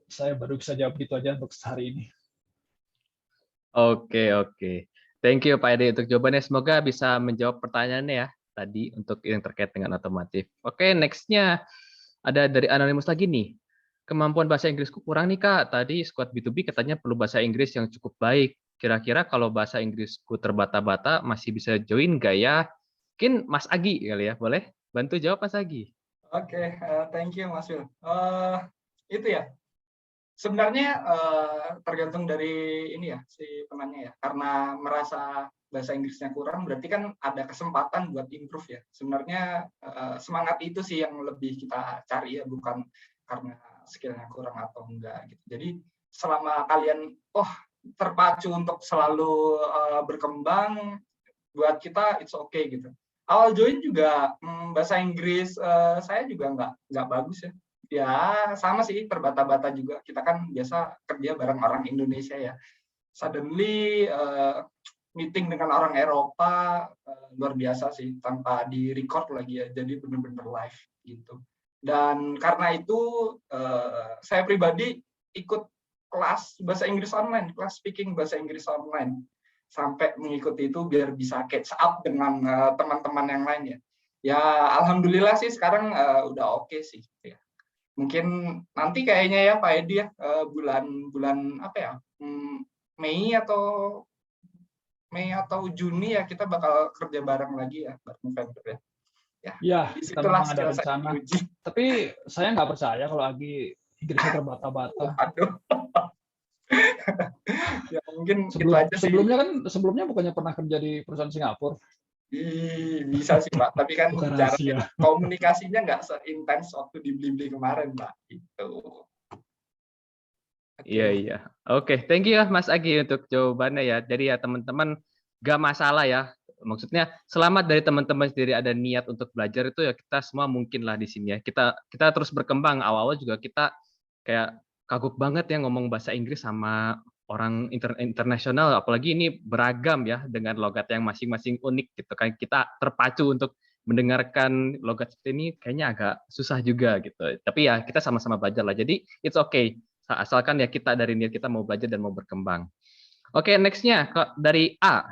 saya baru bisa jawab gitu aja untuk hari ini. Oke. Thank you Pak Edi untuk jawabannya. Semoga bisa menjawab pertanyaannya ya tadi untuk yang terkait dengan otomotif. Oke, next-nya ada dari Anonymous lagi nih. Kemampuan bahasa Inggrisku kurang nih Kak. Tadi squad B2B katanya perlu bahasa Inggris yang cukup baik. Kira-kira kalau bahasa Inggrisku terbata-bata masih bisa join nggak ya? Mungkin Mas Agi kali ya, boleh bantu jawab Mas Agi? Oke, thank you Mas Wil. Itu ya, sebenarnya tergantung dari ini ya si penanya ya. Karena merasa bahasa Inggrisnya kurang, berarti kan ada kesempatan buat improve ya. Sebenarnya semangat itu sih yang lebih kita cari ya, bukan karena skillnya kurang atau enggak gitu. Jadi selama kalian terpacu untuk selalu berkembang, buat kita it's okay gitu. Awal join juga bahasa Inggris saya juga nggak bagus ya. Ya sama sih, terbata-bata juga. Kita kan biasa kerja bareng orang Indonesia ya. Suddenly meeting dengan orang Eropa luar biasa sih, tanpa di record lagi ya. Jadi benar-benar live gitu. Dan karena itu saya pribadi ikut kelas bahasa Inggris online, kelas speaking bahasa Inggris online, sampai mengikuti itu biar bisa catch up dengan teman-teman yang lain ya. Ya alhamdulillah sih sekarang udah oke sih. Ya. Mungkin nanti kayaknya ya Pak Edi ya bulan apa ya, Mei atau Juni ya kita bakal kerja bareng lagi ya bareng vendor ya. Ya, kita memang ada rencana. Tapi saya nggak percaya kalau Agi Inggrisnya terbata-bata. Aduh. Ya mungkin itu aja sih. Sebelumnya bukannya pernah kerja di perusahaan Singapura? Bisa sih Pak, tapi kan jarak komunikasinya nggak seintens waktu di Blibli kemarin Pak. Itu. Iya. Oke, thank you ya Mas Agi untuk jawabannya ya. Jadi ya teman-teman gak masalah ya. Maksudnya selamat dari teman-teman sendiri ada niat untuk belajar itu ya, kita semua mungkin lah di sini ya. Kita terus berkembang. Awal-awal juga kita kayak kagok banget ya ngomong bahasa Inggris sama orang internasional, apalagi ini beragam ya dengan logat yang masing-masing unik gitu kan. Kita terpacu untuk mendengarkan logat seperti ini kayaknya agak susah juga gitu. Tapi ya kita sama-sama belajar lah. Jadi it's okay. Asalkan ya kita dari niat kita mau belajar dan mau berkembang. Oke, next-nya dari A.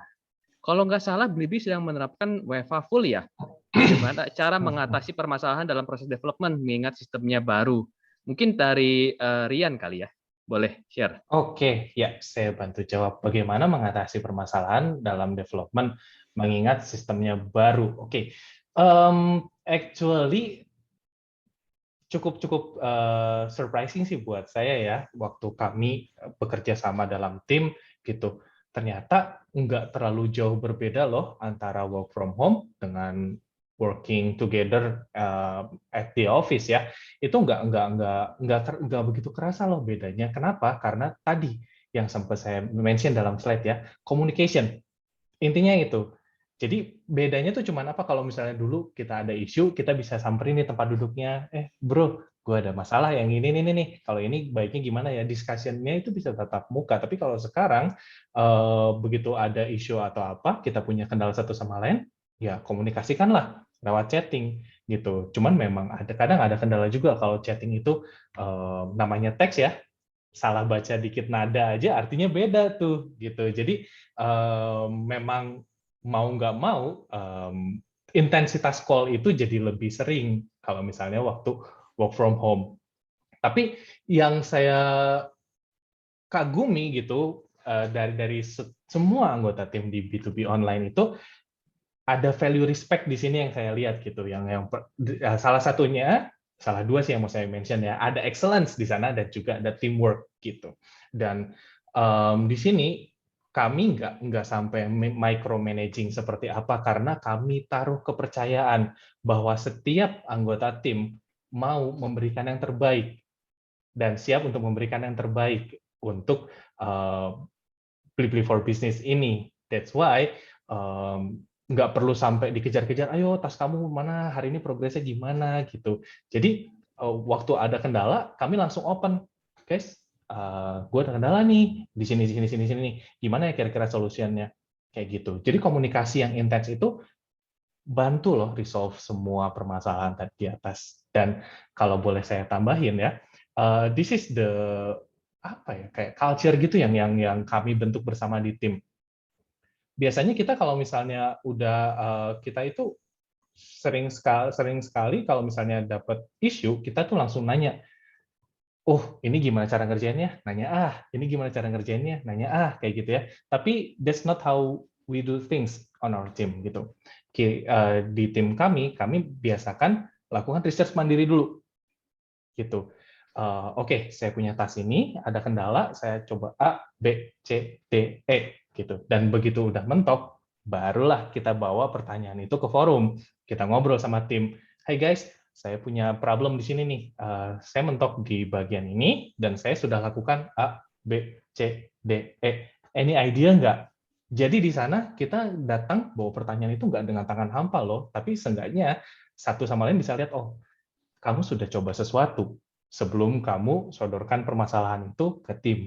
Kalau nggak salah, Blibli sedang menerapkan WFH full ya. Bagaimana cara mengatasi permasalahan dalam proses development mengingat sistemnya baru? Mungkin dari Rian kali ya. Boleh share. Oke, ya saya bantu jawab bagaimana mengatasi permasalahan dalam development mengingat sistemnya baru. Oke, actually cukup surprising sih buat saya ya, waktu kami bekerja sama dalam tim gitu. Ternyata nggak terlalu jauh berbeda loh antara work from home dengan working together at the office ya. Itu nggak begitu kerasa loh bedanya. Kenapa? Karena tadi yang sempat saya mention dalam slide ya, communication. Intinya itu. Jadi bedanya tuh cuman apa, kalau misalnya dulu kita ada isu, kita bisa samperin nih tempat duduknya, bro, gue ada masalah yang ini nih. Kalau ini baiknya gimana ya, discussion-nya itu bisa tatap muka. Tapi kalau sekarang begitu ada isu atau apa, kita punya kendala satu sama lain, ya komunikasikanlah lewat chatting gitu. Cuman memang kadang ada kendala juga kalau chatting itu namanya teks ya, salah baca dikit nada aja artinya beda tuh gitu. Jadi memang mau nggak mau intensitas call itu jadi lebih sering kalau misalnya waktu work from home. Tapi yang saya kagumi gitu dari semua anggota tim di B2B online itu ada value respect di sini yang saya lihat gitu. Salah satunya, salah dua sih yang mau saya mention ya, ada excellence di sana dan juga ada teamwork gitu. Dan di sini kami nggak sampai micromanaging seperti apa, karena kami taruh kepercayaan bahwa setiap anggota tim mau memberikan yang terbaik dan siap untuk memberikan yang terbaik untuk Blibli for Business ini. That's why nggak perlu sampai dikejar-kejar, ayo tas kamu mana, hari ini progresnya gimana gitu. Jadi waktu ada kendala, kami langsung open, guys, gue ada kendala nih di sini, gimana ya kira-kira solusinya, kayak gitu. Jadi komunikasi yang intens itu bantu loh resolve semua permasalahan tadi di atas. Dan kalau boleh saya tambahin ya, this is the kayak culture gitu yang kami bentuk bersama di tim. Biasanya kita kalau misalnya udah kita itu sering sekali kalau misalnya dapat isu, kita tuh langsung nanya, oh ini gimana cara ngerjainnya? Nanya ini gimana cara ngerjainnya? Nanya kayak gitu ya. Tapi that's not how we do things on our team gitu. Di tim kami biasakan lakukan research mandiri dulu gitu. Oke, saya punya tas ini, ada kendala, saya coba A, B, C, D, E gitu. Dan begitu udah mentok, barulah kita bawa pertanyaan itu ke forum. Kita ngobrol sama tim. Hey guys, saya punya problem di sini nih. Saya mentok di bagian ini dan saya sudah lakukan A, B, C, D, E. Any idea nggak? Jadi di sana kita datang bawa pertanyaan itu nggak dengan tangan hampa loh, tapi seenggaknya satu sama lain bisa lihat, oh kamu sudah coba sesuatu sebelum kamu sodorkan permasalahan itu ke tim.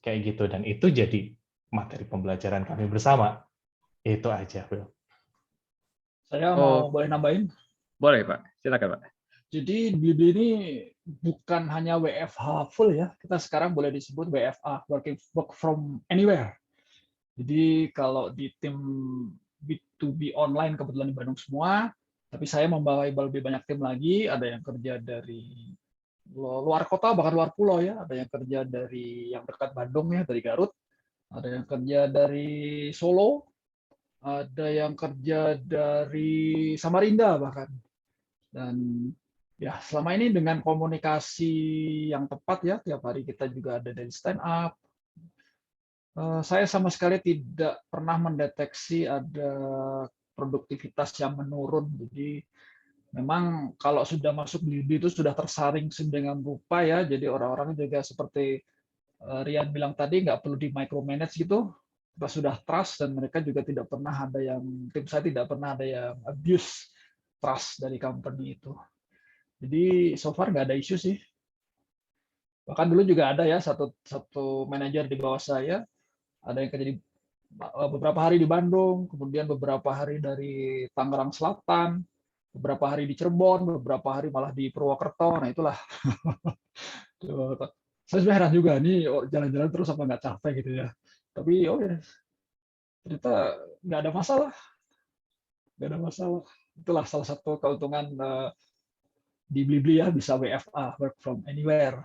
Kayak gitu. Dan itu jadi materi pembelajaran kami bersama. Itu aja, Will. Saya mau boleh nambahin? Boleh, Pak. Silakan, Pak. Jadi Blibli ini bukan hanya WFH full ya, kita sekarang boleh disebut WFA, work from anywhere. Jadi kalau di tim B2B online kebetulan di Bandung semua, tapi saya membawa lebih banyak tim lagi, ada yang kerja dari luar kota bahkan luar pulau ya, ada yang kerja dari yang dekat Bandung ya, dari Garut, ada yang kerja dari Solo, ada yang kerja dari Samarinda bahkan. Dan ya selama ini dengan komunikasi yang tepat ya, tiap hari kita juga ada dari stand up. Saya sama sekali tidak pernah mendeteksi ada produktivitas yang menurun. Jadi memang kalau sudah masuk Blibli itu sudah tersaring sedemikian rupa ya. Jadi orang-orang juga seperti Rian bilang tadi nggak perlu di micromanage gitu. Kita sudah trust dan mereka juga tidak pernah ada yang, tim saya tidak pernah ada yang abuse trust dari company itu. Jadi so far nggak ada isu sih. Bahkan dulu juga ada ya satu manajer di bawah saya, ada yang kerja di beberapa hari di Bandung, kemudian beberapa hari dari Tangerang Selatan, beberapa hari di Cirebon, beberapa hari malah di Purwokerto. Nah itulah. Saya sebenarnya heran juga nih, jalan-jalan terus apa nggak capek gitu ya. Tapi ya ternyata nggak ada masalah. Nggak ada masalah. Itulah salah satu keuntungan di Blibli ya, bisa WFA, work from anywhere.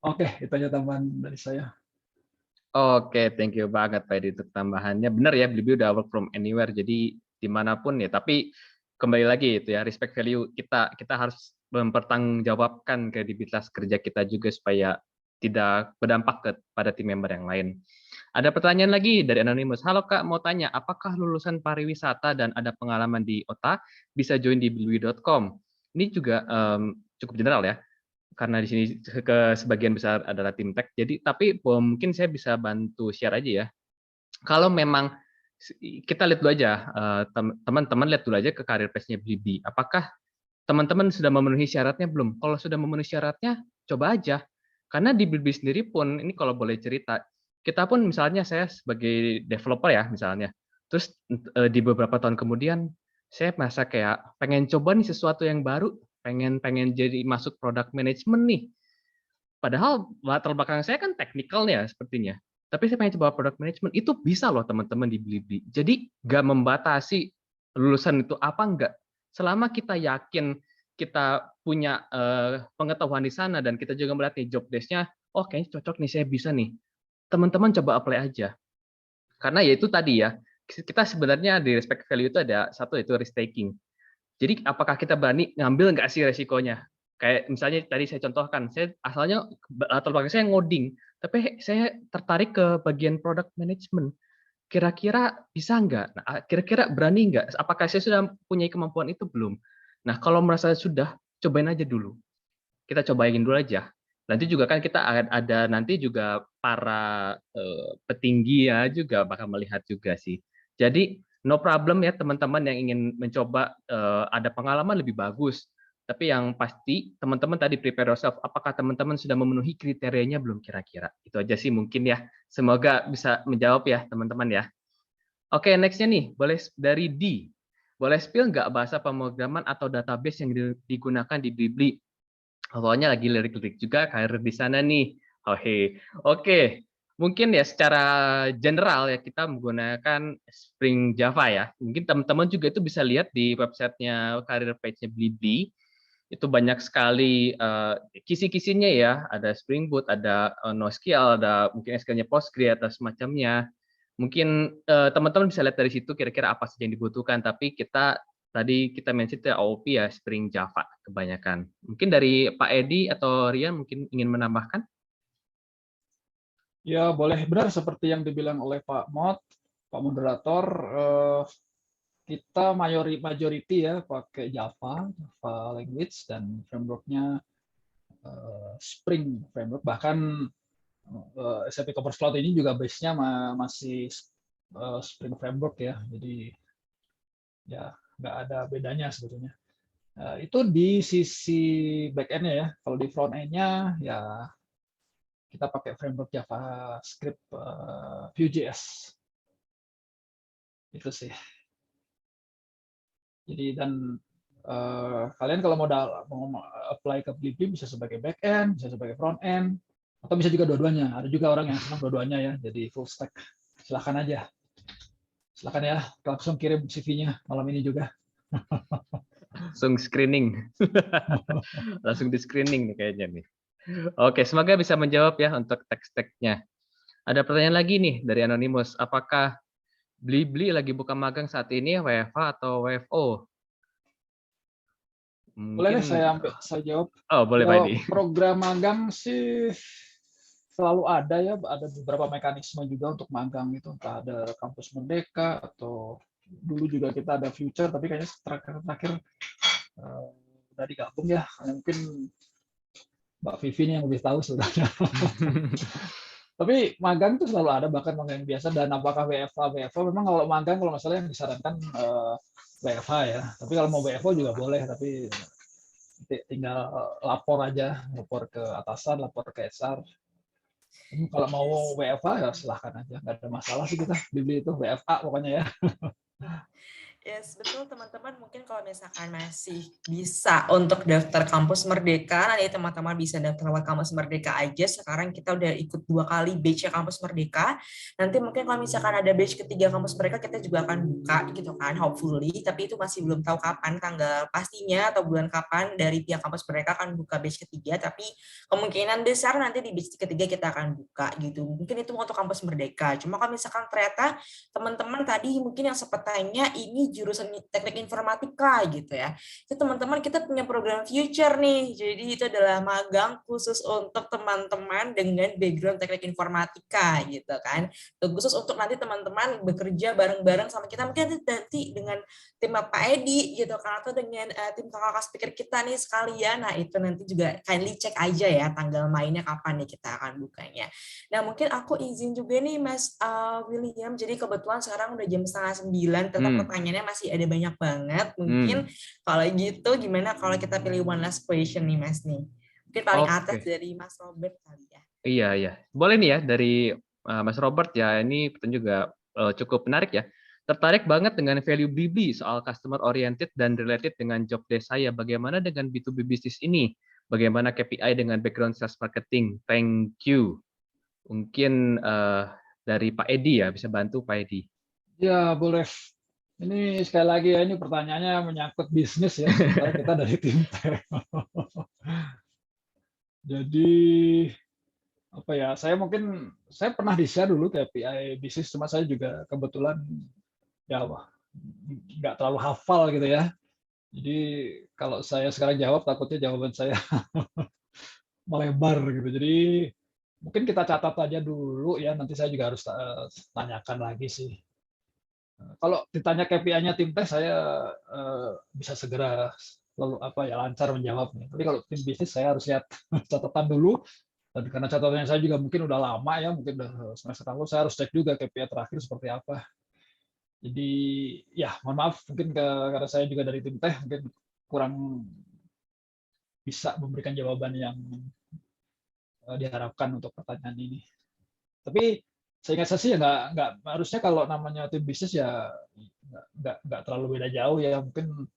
Oke, itu aja tambahan dari saya. Oke, thank you banget Pak Edi untuk tambahannya. Benar ya, Blibli udah work from anywhere, jadi dimanapun ya. Tapi kembali lagi itu ya, respect value kita harus mempertanggungjawabkan kredibilitas kerja kita juga supaya tidak berdampak kepada tim member yang lain. Ada pertanyaan lagi dari Anonymous. Halo Kak, mau tanya, apakah lulusan pariwisata dan ada pengalaman di OTA bisa join di blibli.com? Ini juga cukup general ya, karena di sini sebagian besar adalah tim tech. Jadi, tapi mungkin saya bisa bantu share aja ya. Kalau memang kita lihat dulu aja, teman-teman lihat dulu aja ke career page-nya Blibli. Apakah teman-teman sudah memenuhi syaratnya belum? Kalau sudah memenuhi syaratnya, coba aja. Karena di Blibli sendiri pun, ini kalau boleh cerita, kita pun misalnya saya sebagai developer ya misalnya, terus di beberapa tahun kemudian saya merasa kayak pengen coba nih sesuatu yang baru, pengen jadi masuk product management nih. Padahal latar belakang saya kan technical ya sepertinya. Tapi saya pengen coba product management, itu bisa loh teman-teman di Blibli. Jadi nggak membatasi lulusan itu apa enggak. Selama kita yakin kita punya pengetahuan di sana dan kita juga melihat nih job desk-nya, oh kayaknya cocok nih, saya bisa nih. Teman-teman coba apply aja. Karena ya itu tadi ya, kita sebenarnya di respect value itu ada satu, itu risk taking. Jadi apakah kita berani ngambil nggak sih resikonya? Kayak misalnya tadi saya contohkan, saya asalnya latar belakang saya ngoding, tapi saya tertarik ke bagian product management. Kira-kira bisa nggak? Nah, kira-kira berani nggak? Apakah saya sudah punya kemampuan itu belum? Nah, kalau merasa sudah, cobain aja dulu. Kita cobain dulu aja. Nanti juga kan kita ada nanti juga para petinggi ya juga bakal melihat juga sih. Jadi no problem ya teman-teman yang ingin mencoba ada pengalaman lebih bagus. Tapi yang pasti teman-teman tadi prepare yourself. Apakah teman-teman sudah memenuhi kriterianya belum kira-kira? Itu aja sih mungkin ya. Semoga bisa menjawab ya teman-teman ya. Oke, next-nya nih, boleh dari D. Boleh spill nggak bahasa pemrograman atau database yang digunakan di Blibli? Awalnya lagi lirik-lirik juga karir di sana nih. Oke. Mungkin ya secara general ya kita menggunakan Spring Java ya. Mungkin teman-teman juga itu bisa lihat di websitenya karir page-nya Blibli. Itu banyak sekali kisi-kisinya ya. Ada Spring Boot, ada NoSQL, ada mungkin SQL-nya Postgre atau semacamnya. Mungkin teman-teman bisa lihat dari situ kira-kira apa saja yang dibutuhkan. Tapi tadi kita mention OOP ya, Spring Java kebanyakan. Mungkin dari Pak Edi atau Rian mungkin ingin menambahkan? Ya, boleh. Benar seperti yang dibilang oleh Pak Moderator, kita majority ya pakai Java language, dan framework-nya Spring framework. Bahkan SAP Commerce Cloud ini juga base-nya masih Spring framework ya. Jadi ya nggak ada bedanya sebetulnya. Itu di sisi back-end-nya ya. Kalau di front-end-nya ya kita pakai framework JavaScript Vue.js. Itu sih. Jadi dan kalian kalau mau apply ke Blibli bisa sebagai back-end, bisa sebagai front-end, atau bisa juga dua-duanya. Ada juga orang yang senang dua-duanya ya, jadi full stack. Silakan aja. Silakan ya, langsung kirim CV-nya malam ini juga. Langsung screening. Langsung di screening nih kayaknya nih. Oke, semoga bisa menjawab ya untuk teks-teksnya. Ada pertanyaan lagi nih dari Anonymous. Apakah Blibli lagi buka magang saat ini WFH atau WFO? Boleh saya jawab. Oh, boleh Pak Edi. Program magang sih selalu ada ya, ada beberapa mekanisme juga untuk magang itu, entah ada kampus Merdeka atau dulu juga kita ada Future, tapi kayaknya terakhir udah digabung ya. Mungkin Mbak Vivi yang lebih tahu sebenarnya. Tapi magang itu selalu ada, bahkan magang biasa. Dan apakah WFH memang kalau magang kalau masalah yang disarankan WFH ya. Tapi kalau mau WFO juga boleh, tapi tinggal lapor aja, lapor ke atasan, lapor ke HR. Kalau mau WFA ya silahkan aja, nggak ada masalah sih kita Blibli itu WFA pokoknya ya. Yes, betul teman-teman. Mungkin kalau misalkan masih bisa untuk daftar kampus Merdeka, nanti teman-teman bisa daftar lewat kampus Merdeka aja. Sekarang kita udah ikut 2 kali batch kampus Merdeka. Nanti mungkin kalau misalkan ada batch ketiga kampus Merdeka, kita juga akan buka gitu kan, hopefully. Tapi itu masih belum tahu kapan tanggal pastinya atau bulan kapan dari pihak kampus Merdeka akan buka batch ketiga. Tapi kemungkinan besar nanti di batch ketiga kita akan buka gitu. Mungkin itu untuk kampus Merdeka. Cuma kalau misalkan ternyata teman-teman tadi mungkin yang sempat tanya, ini jurusan teknik informatika gitu ya. Itu teman-teman kita punya program future nih. Jadi itu adalah magang khusus untuk teman-teman dengan background teknik informatika gitu kan. Khusus untuk nanti teman-teman bekerja bareng-bareng sama kita, mungkin nanti dengan tim Pak Edi gitu kan, atau dengan tim kakak speaker kita nih sekalian. Nah itu nanti juga kindly cek aja ya tanggal mainnya kapan nih kita akan bukanya. Nah mungkin aku izin juga nih Mas William, jadi kebetulan sekarang udah jam 8:30, tetap pertanyaannya masih ada banyak banget. Mungkin kalau gitu gimana kalau kita pilih one last question nih Mas nih? Mungkin paling atas dari Mas Robert kali ya. Iya. Boleh nih ya dari Mas Robert ya, ini juga cukup menarik ya. Tertarik banget dengan value Blibli soal customer oriented dan related dengan job desk saya. Bagaimana dengan B2B bisnis ini? Bagaimana KPI dengan background sales marketing? Thank you. Mungkin dari Pak Edi ya, bisa bantu Pak Edi. Ya, boleh. Ini sekali lagi ya, ini pertanyaannya menyangkut bisnis ya, sementara kita dari tim tech. Jadi, apa ya, saya pernah di-share dulu KPI bisnis, cuma saya juga kebetulan ya nggak terlalu hafal gitu ya. Jadi kalau saya sekarang jawab, takutnya jawaban saya melebar gitu. Jadi mungkin kita catat aja dulu ya, nanti saya juga harus tanyakan lagi sih. Kalau ditanya KPI-nya tim tech, saya bisa segera lancar menjawabnya. Tapi kalau tim bisnis, saya harus lihat catatan dulu. Dan karena catatannya saya juga mungkin udah lama ya, mungkin udah semester lalu, saya harus cek juga KPI terakhir seperti apa. Jadi ya mohon maaf, mungkin karena saya juga dari tim tech, mungkin kurang bisa memberikan jawaban yang diharapkan untuk pertanyaan ini. Tapi seingat saya sih ya nggak harusnya kalau namanya tim bisnis ya nggak terlalu beda jauh ya, mungkin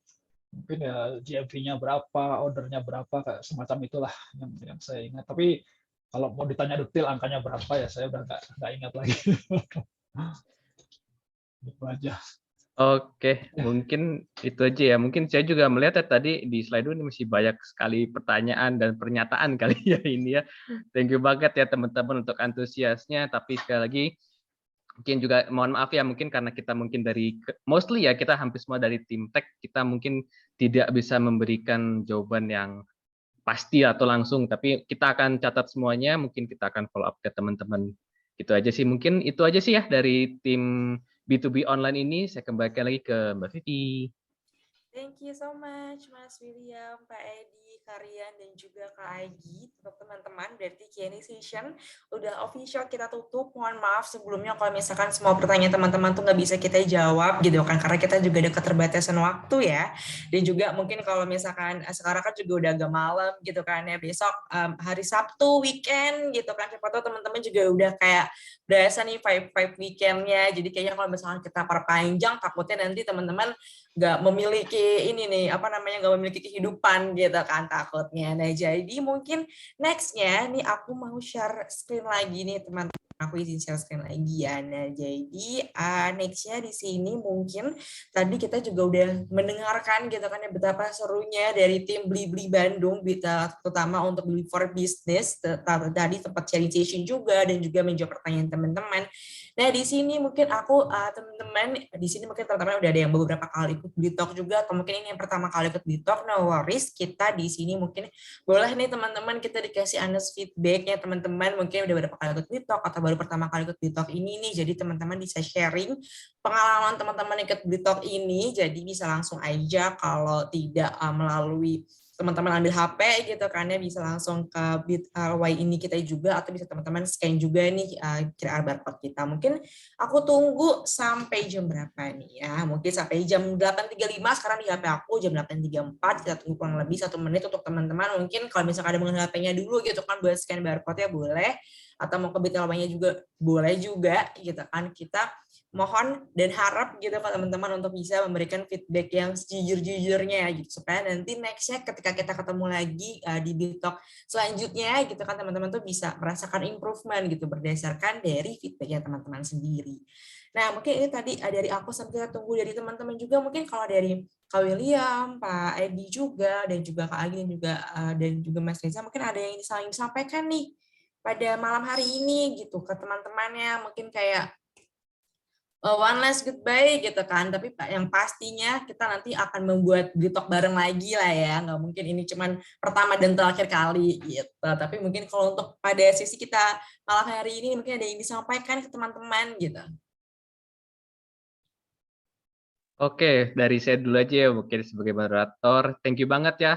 ya GMV-nya berapa, ordernya berapa, kayak semacam itulah yang saya ingat. Tapi kalau mau ditanya detail angkanya berapa ya saya udah nggak ingat lagi. Itu aja. Oke, mungkin itu aja ya. Mungkin saya juga melihat ya tadi di slide ini masih banyak sekali pertanyaan dan pernyataan kali ya ini ya. Thank you banget ya teman-teman untuk antusiasnya. Tapi sekali lagi mungkin juga mohon maaf ya, mungkin karena kita mungkin dari mostly ya kita hampir semua dari tim tech, kita mungkin tidak bisa memberikan jawaban yang pasti atau langsung. Tapi kita akan catat semuanya. Mungkin kita akan follow up ke teman-teman. Gitu aja sih. Mungkin itu aja sih ya dari tim B2B online ini. Saya kembalikan lagi ke Mbak Vivi. Thank you so much Mas William, Pak Edi, Karian, dan juga Kak Agi. Untuk teman-teman, berarti Q&A session udah official kita tutup. Mohon maaf sebelumnya kalau misalkan semua pertanyaan teman-teman tuh nggak bisa kita jawab gitu kan, karena kita juga ada keterbatasan waktu ya. Dan juga mungkin kalau misalkan sekarang kan juga udah agak malam gitu kan ya, besok hari Sabtu weekend gitu kan, siapa tahu teman-teman juga udah kayak berasa nih vibe weekendnya. Jadi kayaknya kalau misalkan kita perpanjang, takutnya nanti teman-teman nggak memiliki nggak memiliki kehidupan gitu kan takutnya. Nah jadi mungkin nextnya nih aku mau share screen lagi nih teman-teman. Aku izin share screen lagi ya. Nah jadi nextnya di sini mungkin tadi kita juga udah mendengarkan gitu kan ya betapa serunya dari tim Blibli Bandung, terutama untuk Blibli for Business. Tadi tempat sharing session juga dan juga menjawab pertanyaan teman-teman. Nah di sini mungkin aku teman-teman di sini mungkin teman-teman udah ada yang beberapa kali ikut Blitalk juga, atau mungkin ini yang pertama kali ikut Blitalk. No worries, kita di sini mungkin boleh nih teman-teman kita dikasih honest feedbacknya teman-teman, mungkin udah beberapa kali ikut Blitalk atau baru pertama kali ikut Blitalk ini nih. Jadi teman-teman bisa sharing pengalaman teman-teman ikut Blitalk ini. Jadi bisa langsung aja, kalau tidak melalui teman-teman ambil HP gitu kan ya, bisa langsung ke Bit.ly ini kita juga, atau bisa teman-teman scan juga nih QR barcode kita. Mungkin aku tunggu sampai jam berapa nih ya, mungkin sampai jam 8.35 sekarang di HP aku, jam 8.34, kita tunggu kurang lebih 1 menit untuk teman-teman. Mungkin kalau misalkan ada menggunakan HP-nya dulu gitu kan buat scan barcode-nya boleh, atau mau ke Bit.ly-nya juga boleh juga gitu kan. Kita mohon dan harap gitu kan teman-teman untuk bisa memberikan feedback yang sejujur-jujurnya gitu, supaya nanti nextnya ketika kita ketemu lagi di Blitalk selanjutnya gitu kan teman-teman tuh bisa merasakan improvement gitu berdasarkan dari feedbacknya teman-teman sendiri. Nah mungkin ini tadi dari aku, sambil kita tunggu dari teman-teman juga. Mungkin kalau dari Kak William, Pak Edi juga, dan juga Kak Agi dan juga Mas Reza, mungkin ada yang ingin disampaikan nih pada malam hari ini gitu ke teman-temannya, mungkin kayak one last goodbye gitu kan, tapi yang pastinya kita nanti akan membuat Blitalk bareng lagi lah ya, nggak mungkin ini cuman pertama dan terakhir kali gitu, tapi mungkin kalau untuk pada sesi kita malam hari ini mungkin ada yang disampaikan ke teman-teman gitu. Oke, dari saya dulu aja ya mungkin sebagai moderator. Thank you banget ya.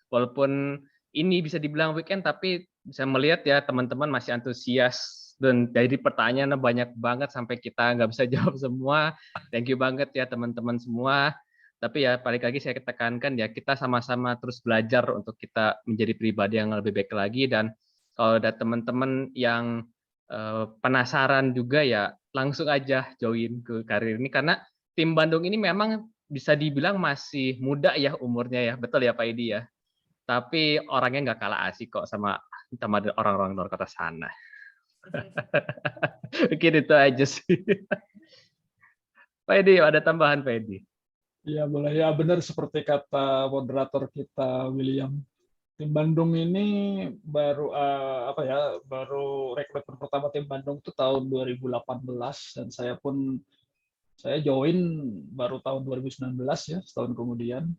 Walaupun ini bisa dibilang weekend, tapi bisa melihat ya teman-teman masih antusias dan dari pertanyaan banyak banget sampai kita nggak bisa jawab semua. Thank you banget ya teman-teman semua. Tapi ya balik lagi saya tekankan ya kita sama-sama terus belajar untuk kita menjadi pribadi yang lebih baik lagi, dan kalau ada teman-teman yang penasaran juga ya langsung aja join ke karir ini, karena tim Bandung ini memang bisa dibilang masih muda ya umurnya ya, betul ya Pak Edi ya. Tapi orangnya nggak kalah asik kok sama orang-orang luar kota sana. Mungkin itu aja sih. Pak Edi, ada tambahan Pak Edi? Ya boleh ya, benar seperti kata moderator kita William. Tim Bandung ini baru baru rekrutmen pertama tim Bandung itu tahun 2018, dan saya join baru tahun 2019 ya, setahun kemudian.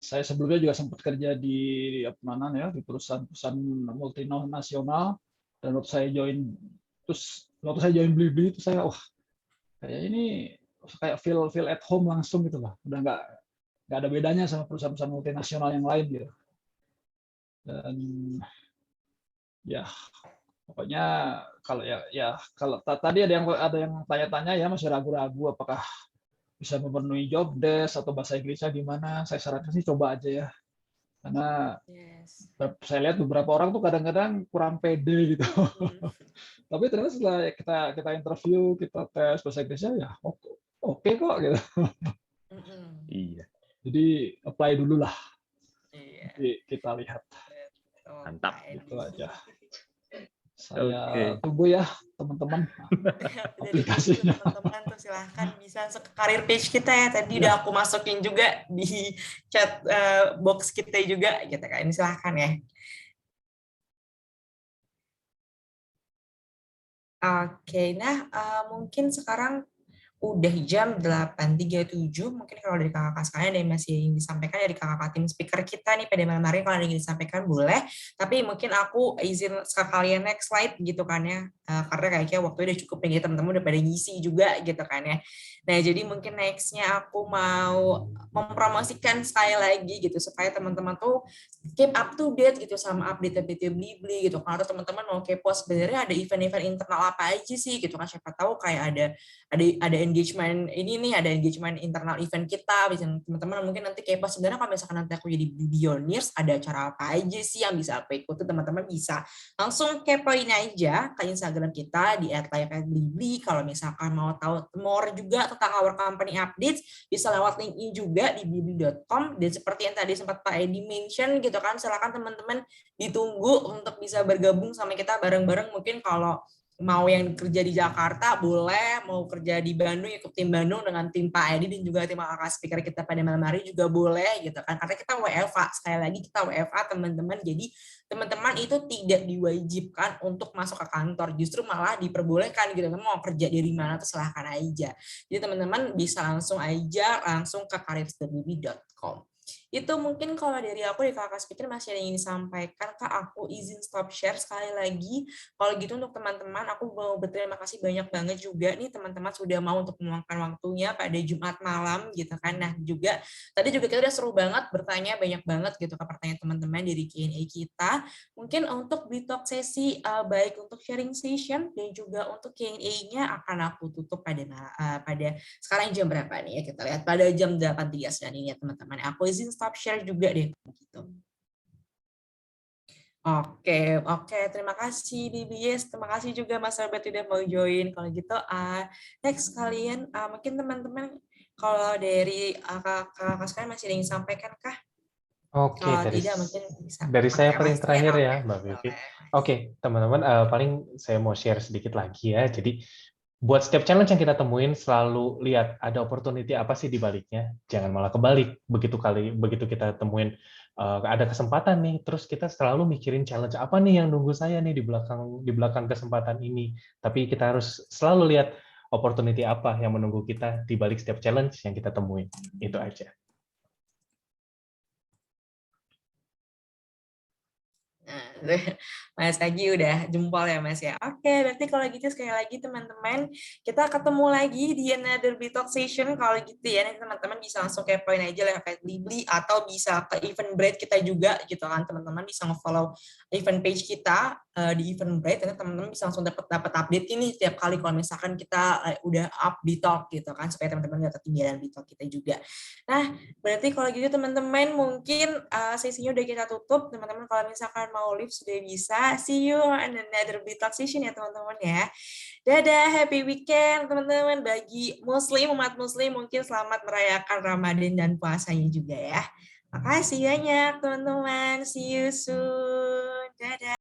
Saya sebelumnya juga sempat kerja di di perusahaan-perusahaan multinasional, dan waktu saya join Blibli itu saya kayak ini kayak feel at home langsung gitu lah. Udah nggak ada bedanya sama perusahaan-perusahaan multinasional yang lain gitu. Dan ya pokoknya kalau tadi ada yang tanya-tanya ya, masih ragu-ragu apakah bisa memenuhi job desk atau bahasa Inggrisnya gimana. Saya sarankan sih coba aja ya, karena saya lihat beberapa orang tuh kadang-kadang kurang pede gitu. Tapi ternyata setelah kita interview, kita tes bahasa Inggrisnya ya oke kok gitu. Iya. Jadi apply dulu lah. Jadi kita lihat. Mantap. Itu aja. Saya tunggu ya teman-teman aplikasinya. Teman-teman tuh silahkan bisa masuk ke career page kita ya. Tadi udah aku masukin juga di chat box kita juga gitu kan. Silahkan ya. Oke, nah mungkin sekarang udah jam 8.37, mungkin kalau dari kakak-kakak sekalian ada yang masih ingin disampaikan dari kakak-kakak tim speaker kita nih pada malam hari, kalau ada yang ingin disampaikan boleh, tapi mungkin aku izin sekalian next slide gitu kan ya, karena kayaknya waktunya udah cukup nih, teman-teman udah pada ngisi juga gitu kan ya. Nah jadi mungkin nextnya aku mau mempromosikan sekali lagi gitu, supaya teman-teman tuh keep up to date gitu sama update-update Blibli gitu, kalau teman-teman mau kepo sebenarnya ada event-event internal apa aja sih gitu kan, siapa tahu kayak ada engagement ini nih, ada engagement internal event kita, bisa teman-teman mungkin nanti kepo sebenarnya kalau misalkan nanti aku jadi Billionaires ada acara apa aja sih yang bisa aku ikuti, teman-teman bisa langsung kepoin aja ke Instagram kita di @live@blibli. Kalau misalkan mau tahu more juga tentang our company updates bisa lewat link ini juga di blibli.com, dan seperti yang tadi sempat Pak Edi mention gitu kan, silakan teman-teman ditunggu untuk bisa bergabung sama kita bareng-bareng. Mungkin kalau mau yang kerja di Jakarta boleh, mau kerja di Bandung ikut tim Bandung dengan tim Pak Edi dan juga tim kakak speaker kita pada malam hari juga boleh gitu kan, karena kita WFA, sekali lagi kita WFA teman-teman, jadi teman-teman itu tidak diwajibkan untuk masuk ke kantor, justru malah diperbolehkan gitu, mau kerja dari mana tuh silahkan aja, jadi teman-teman bisa langsung ke careers.blibli.com. Itu mungkin kalau dari aku, di kakak speaker masih ada yang ingin disampaikan, Kak, aku izin stop share sekali lagi. Kalau gitu untuk teman-teman, aku mau berterima kasih banyak banget juga nih teman-teman sudah mau untuk meluangkan waktunya pada Jumat malam gitu kan. Nah juga tadi juga kita udah seru banget bertanya banyak banget gitu ke pertanyaan teman-teman dari Q&A kita. Mungkin untuk Blitalk sesi baik untuk sharing session dan juga untuk Q&A-nya akan aku tutup pada sekarang jam berapa nih ya, kita lihat pada jam 8.39 ini ya teman-teman. Aku izin stop share juga deh gitu. Oke, terima kasih DBS, terima kasih juga Mas Robert udah mau join. Kalau gitu, next kalian mungkin teman-teman kalau dari kakak sekalian masih ada yang sampaikan kah? Oke, tidak mungkin bisa. Dari saya paling terakhir ya, oke. Mbak Vivi. Oke, teman-teman, paling saya mau share sedikit lagi ya. Jadi buat setiap challenge yang kita temuin selalu lihat ada opportunity apa sih di baliknya. Jangan malah kebalik. Begitu kita temuin ada kesempatan nih, terus kita selalu mikirin challenge apa nih yang nunggu saya nih di belakang kesempatan ini. Tapi kita harus selalu lihat opportunity apa yang menunggu kita di balik setiap challenge yang kita temuin. Itu aja. Nah, Mas Agi udah jempol ya Mas ya. Oke, berarti kalau gitu sekali lagi teman-teman, kita ketemu lagi di another Bitalk session. Kalau gitu ya, nanti teman-teman bisa langsung kepoin aja lewat Blibli atau bisa ke Eventbrite kita juga gitu kan. Teman-teman bisa nge-follow event page kita di Eventbrite, nanti teman-teman bisa langsung dapat update ini setiap kali kalau misalkan kita udah up Bitalk gitu kan, supaya teman-teman nggak ketinggalan Bitalk kita juga. Nah, berarti kalau gitu teman-teman mungkin sesinya udah kita tutup. Teman-teman kalau misalkan mau live sudah bisa. See you on another Bitalk session ya teman-teman ya. Dadah, happy weekend teman-teman. Bagi Muslim, umat Muslim mungkin selamat merayakan Ramadan dan puasanya juga ya. Makasih banyak teman-teman. See you soon. Dadah.